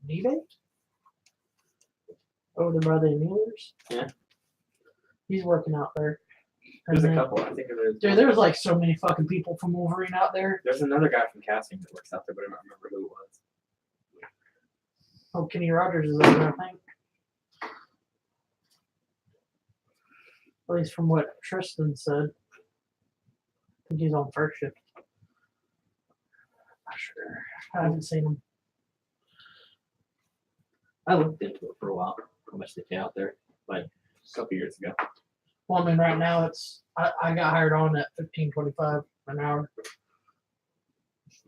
Neve? Over there by the Annealers. Yeah. He's working out there. There's a then- couple, I think there's. Dude, there's like so many fucking people from Wolverine out there. There's another guy from casting that works out there, but I don't remember who it was. Oh, Kenny Rogers is over there, I think. At least from what Tristan said. I think he's on first shift. Not sure. I haven't seen him. I looked into it for a while, how much they pay out there, like a couple years ago. Well, I mean, right now it's I got hired on at $15.25 an hour.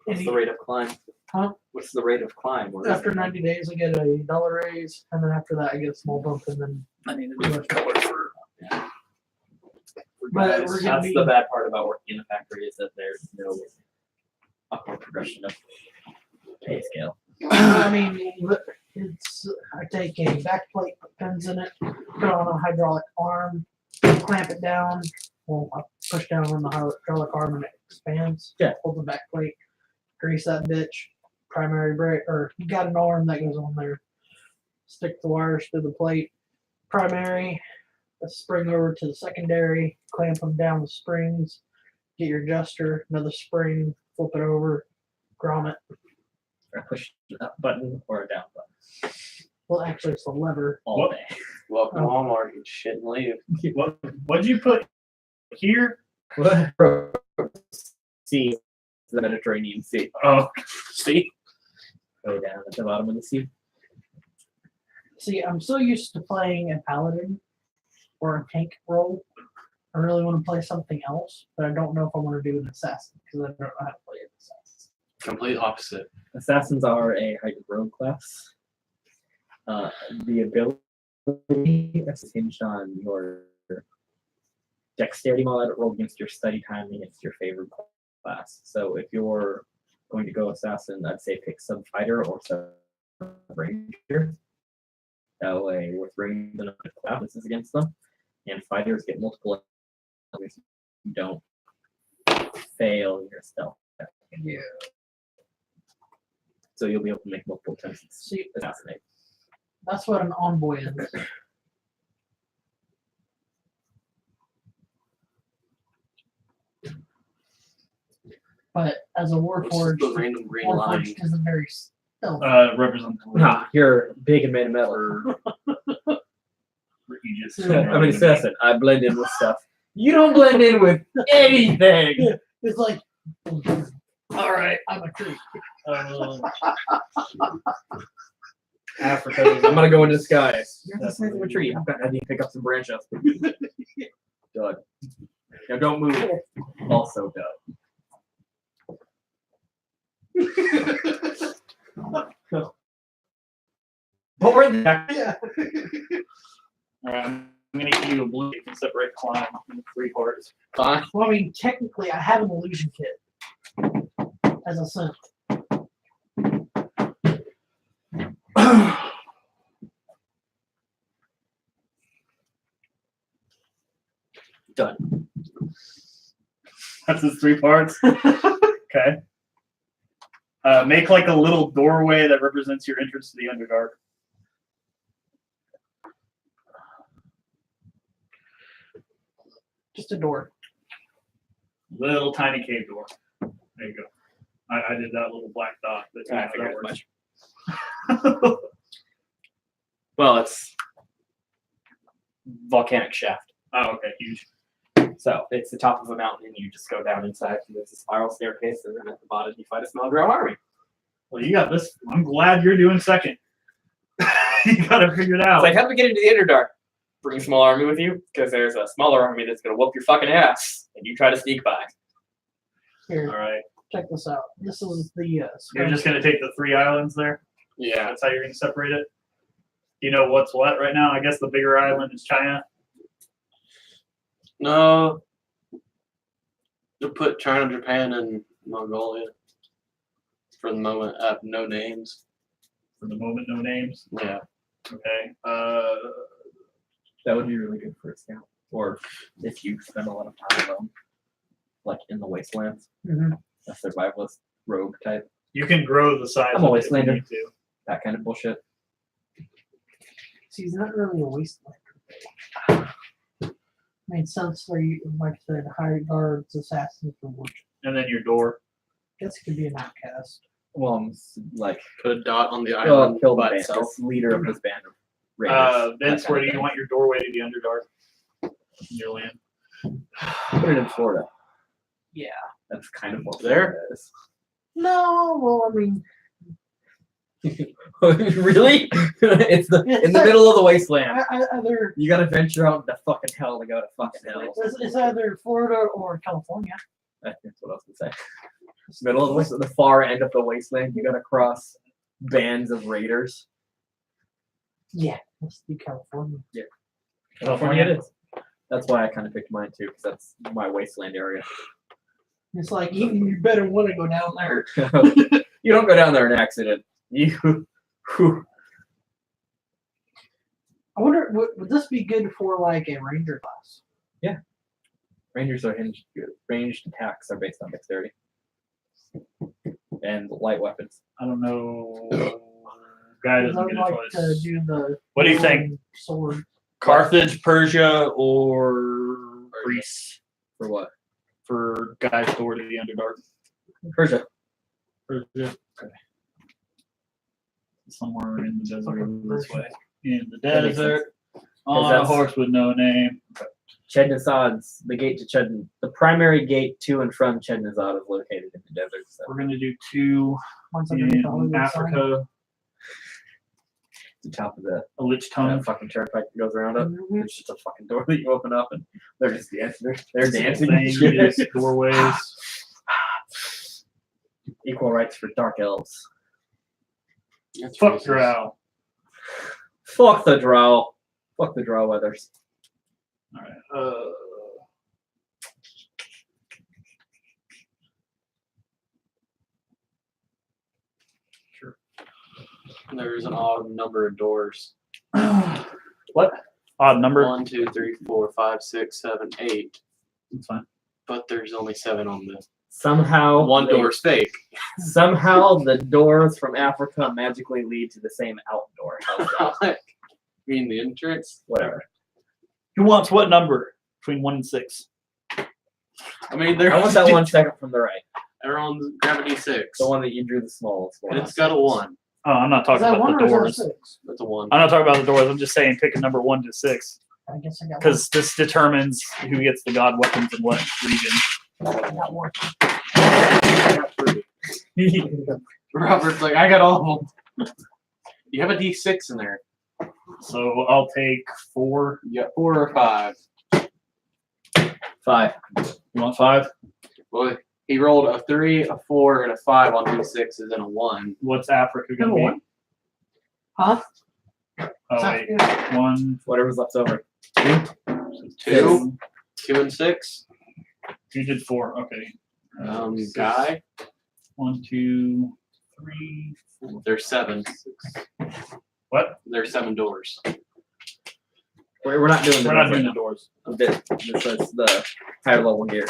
What's the rate of climb? Huh? What's the rate of climb? Or After 90 days, I get a $1 raise, and then after that, I get a small bump, and then I need to do a color for. But we're gonna That's be- the bad part about working in a factory is that there's no upward progression of pay scale. I mean, it's I take a back plate, put pins in it, put on a hydraulic arm, clamp it down. Well, I push down on the hydraulic arm and it expands. Yeah. Hold the back plate, grease that bitch. Primary brake, or you got an arm that goes on there. Stick the wires to the plate. Primary, a spring over to the secondary, clamp them down with springs. Get your adjuster, another spring, flip it over, grommet. Or push an up button or a down button Well, actually, it's a lever. all What? day. Welcome Oh. Walmart, you shit and leave. What'd you put here? Sea, the Mediterranean Sea. Oh, see. Go down at the bottom of the sea. See, I'm so used to playing a paladin or a tank role. I really want to play something else, but I don't know if I want to do an assassin because I don't know how to play an assassin. Complete opposite. Assassins are a heightened rogue class. The ability is hinged on your dexterity mod roll against your study time against your favorite class. So if you're going to go assassin, I'd say pick sub fighter or sub ranger. That way, with range and classes against them, and fighters get multiple. You don't fail your stealth. Yeah. So you'll be able to make multiple attempts to See, assassinate. that's what an envoy is. But as a What's Warforged, the random green line? Warforged isn't very stealthy. Represents Nah, you're big and made of metal. you just. I'm an assassin. I blend in with stuff. You don't blend in with anything. It's like, All right. I'm a tree. Africa. I'm gonna go into disguise. You're the size of a tree. I need to pick up some branches. Done. Now don't move. Also done. But we're in the Yeah. All right. I'm gonna give you a blue. You can separate climb into 3 parts. Fine. Well, I mean, technically, I have an illusion kit as a synth. Done. That's his 3 parts. Okay. Make like a little doorway that represents your entrance to the Underdark. Just a door. Little tiny cave door. There you go. I did that little black dot. But I figured as much. much. Well, it's volcanic shaft. Oh, okay, huge. So it's the top of a mountain, and you just go down inside. And there's a spiral staircase, and then at the bottom you fight a small ground army. Well, you got this. I'm glad you're doing second. You got it figured out. It's like, how do we get into the Underdark? Bring a small army with you, because there's a smaller army that's gonna whoop your fucking ass, and you try to sneak by. Here, All right. check this out. This is the You're just gonna take the 3 islands there. Yeah. That's how you're gonna separate it. You know what's what right now? I guess the bigger island is China. No. You put China, Japan, and Mongolia. For the moment, I have no names. For the moment, no names. Yeah. Okay. That would be really good for a scout, or if you spend a lot of time alone, like in the wastelands, Mhm. a survivalist rogue type, You can grow the size. I'm a of it if you wastelander. need to. that kind of bullshit. See, he's not really a wastelander. I mean, since they, like I said, high guards, assassins, and worship. And then your door. Guess it could be an outcast. Well, I'm like Put a dot on the island kill the by band, itself. this leader of this band of raiders. Vince, that where kind do of you thing. want your doorway to the Underdark? In your land. Put it in Florida. Yeah. That's kind of what There? Florida is. No, well, I mean, Really? It's in the middle of the wasteland. either You gotta venture out into fucking hell to go to fucking hell. it's either Florida or California. That's what I was gonna say. Middle of the wasteland, the far end of the wasteland, you gotta cross bands of raiders. Yeah, let's do California. California it is. That's why I kind of picked mine too, because that's my wasteland area. It's like you better want to go down there. You don't go down there in an accident. You. Whew. I wonder, would this be good for like a ranger class? Rangers are hinged. Ranged attacks are based on dexterity and light weapons. I don't know. Guy doesn't I'd get a like choice. to do the. What do you think? Sword. Carthage, Persia, or Greece For what? for guys door to the Underdark? Persia. Persia. Okay. Somewhere in the desert over this way. In the That makes desert. sense. On a that's- horse with no name. Chednazad's the gate to Chedn. The primary gate to and from Chednazad is located in the desert. So We're gonna do 2 Once underneath the in Hollywood sign. Africa. the top of the A lich tongue. fucking turnpike that goes around it. Mhm. There's just a fucking door that you open up and they're just dancing. They're dancing. Thing, just doorways. Equal rights for dark elves. That's Fuck racist. drow. Fuck the drow. Fuck the drow weathers. Alright. There's an odd number of doors. What? Odd number? 1, 2, 3, 4, 5, 6, 7, 8. That's fine. But there's only 7 on the Somehow one door's fake. Somehow the doors from Africa magically lead to the same outdoor. How's that? You mean the entrance? Whatever. Who wants what number between 1 and 6? I mean, they're I want that one second from the right. Everyone's gravity 6. The one that you drew the smallest one. It's got a 1. Oh, I'm not Is talking that about one the or is doors. that 6? That's a 1. I'm not talking about the doors. I'm just saying pick a number 1 to 6. I guess I got one. Because this determines who gets the god weapons in what region. I got one. Robert's like, I got all of them. You have a D6 in there. So I'll take 4. You got 4 or 5. 5. You want 5? Well, he rolled a 3, a 4, and a 5 on D6s and a 1. What's Africa going to be? One. Huh? Oh, wait. 1, Whatever's left over. 2, 2 and 6. you did 4. Okay. Guy. 1, 2, 3, 4. There's 7. What? There's 7 doors. We're not doing the We're not doors doing right the doors. now. This is the higher level gear.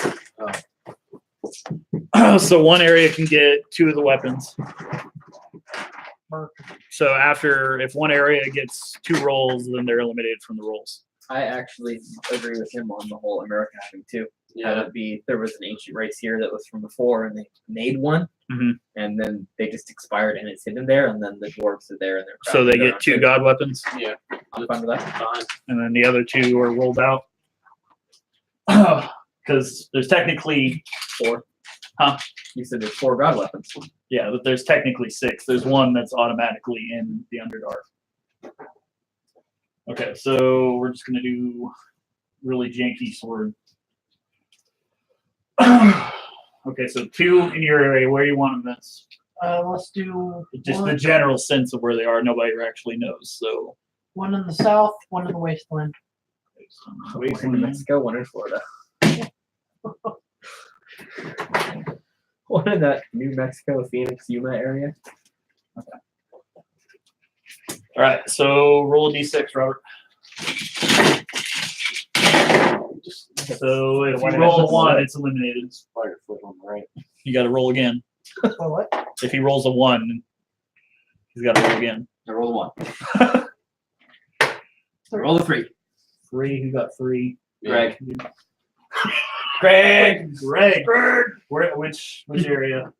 So one area can get 2 of the weapons. Mark. So if one area gets 2 rolls, then they're eliminated from the rolls. I actually agree with him on the whole America having 2. Had it be there was an ancient race here that was from before and they made one, and then they just expired and it's hidden there, and then the dwarves are there and they're So they get 2 god weapons, Yeah. I'm fine with that. Fine. and then the other 2 are rolled out. Because there's technically 4. Huh? You said there's 4 god weapons. Yeah, but there's technically 6. There's one that's automatically in the Underdark. Okay, so we're just gonna do really janky sword. Okay, so 2 in your area. Where you want them, Vince? Let's do Just one, the general sense of where they are. Nobody actually knows. So one in the south, one in the wasteland. wait One in Mexico, one in Florida. One in that New Mexico, Phoenix, Yuma area. All right, so roll a d6, Robert. So if you roll a 1, it's eliminated. Firefoot on the right. You got to roll again. Oh, what? If he rolls a 1, he's got to roll again. I roll a 1. Roll a 3. 3. Who got 3? Greg. Greg. Where? Which area?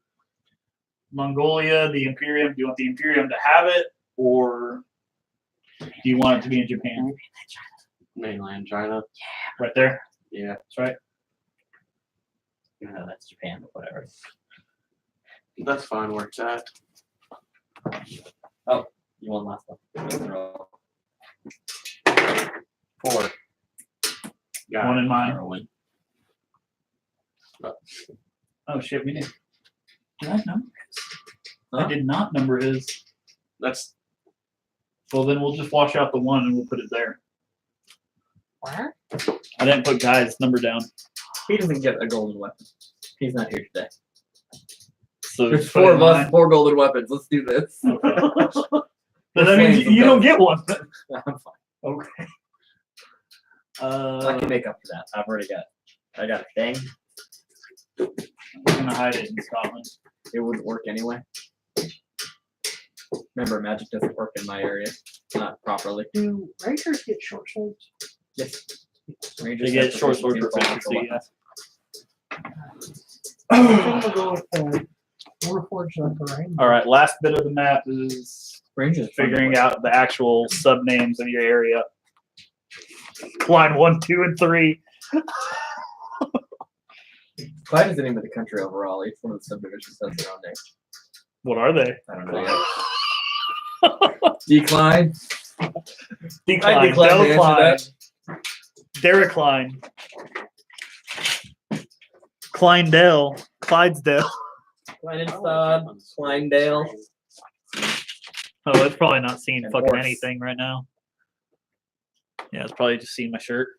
Mongolia, the Imperium. Do you want the Imperium to have it, or do you want it to be in Japan? Mainland China. Right there. Yeah. That's right. No, that's Japan, but whatever. That's fine where it's at. You won last one. 4. Got 1 it. in mine. Win. Oh shit, we did. Did I number his? Huh? I did not number his. That's Well, then we'll just wash out the 1 and we'll put it there. Where? I didn't put Guy's number down. He doesn't get a golden weapon. He's not here today. So There's just put 4 it of in us, mine. 4 golden weapons. Let's do this. Okay. But that means you don't get one. I'm fine. Okay. I can make up for that. I got a thing. I'm gonna hide it in Scotland. It wouldn't work anyway. Remember, magic doesn't work in my area. Not properly. Do rangers get short swords? Yes. They get short sword proficiency. Yeah. I think we'll go with Warforged like a rainbow. All right. Last bit of the map is Rangers figuring out the actual sub names of your area. Line 1, 2, and 3. Clyde is the name of the country overall. Each one of the subdivisions has their own name. What are they? I don't know yet. Decline. Decline. I decline to answer Delcline. Derricline. Kleindale. Clydesdale. Kleinenstad, Kleindale. Oh, it's probably not seeing And fucking horse. anything right now. Yeah, it's probably just seeing my shirt.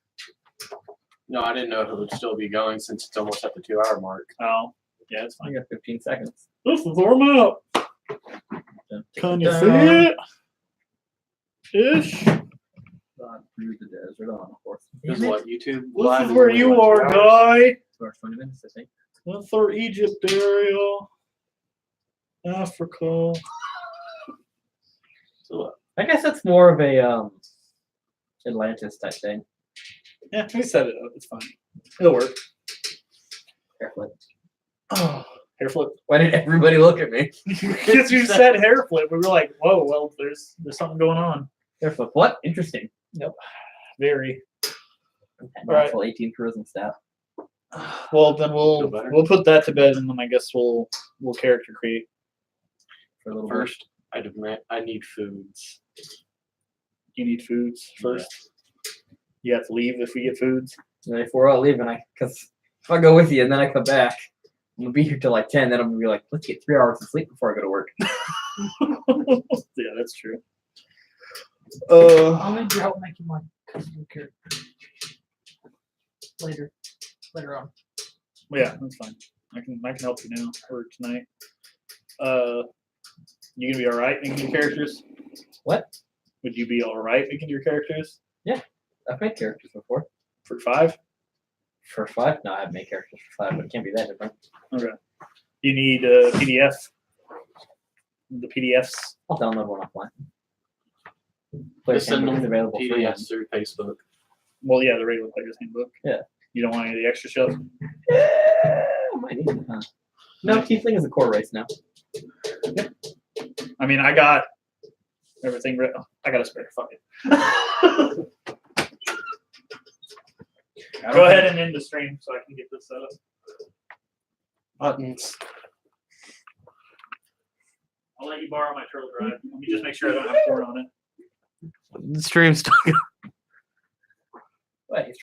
no, I didn't know it would still be going since it's almost at the 2-hour mark. Oh, yeah, it's I fine. got 15 seconds. This is warm up. Can you see it? Ish. Gone through the desert on a horse. This is what YouTube. This Live is is where only, you what, are, 2 hours? guy. 2 hours, 20 minutes, I think. That's our Egypt area. Africa. So, I guess that's more of a Atlantis type thing. yeah, we set it up. It's fine. It'll work. Hair flip. Oh, hair flip. Why did everybody look at me? Because you said hair flip, we were like, whoa, well, there's something going on. Hair flip. What? Interesting. Very. Natural 18 tourism staff. Well, then Feel better? we'll put that to bed, and then I guess we'll character create. For a little First, I need foods. You need foods first. You have to leave if we get foods. bit. And if we're all leaving, because if I go with you and then I come back, I'm gonna be here till like 10. Then I'm gonna be like, let's get 3 hours of sleep before I go to work. Yeah, that's true. I'll need your help making my custom character later on. Yeah, that's fine. I can help you now or tonight. You gonna be all right making your characters? What? Would you be all right making your characters I've made characters before. for 5? For 5? No, I've made characters for 5, but it can't be that different. Okay. You need a PDF. The PDFs. I'll download one offline. Player's Just send Handbook is them available for PDFs through Facebook. Well, yeah, the regular player's handbook. Yeah. You don't want any of the extra stuff. Might need it, huh? No, Tiefling is a core race now. I mean, I got everything written. I got a spare. Fuck it. Go ahead and end the stream so I can get this set up. Buttons. I'll let you borrow my turtle drive. Let me just make sure I don't have porn on it. The stream's still Wait,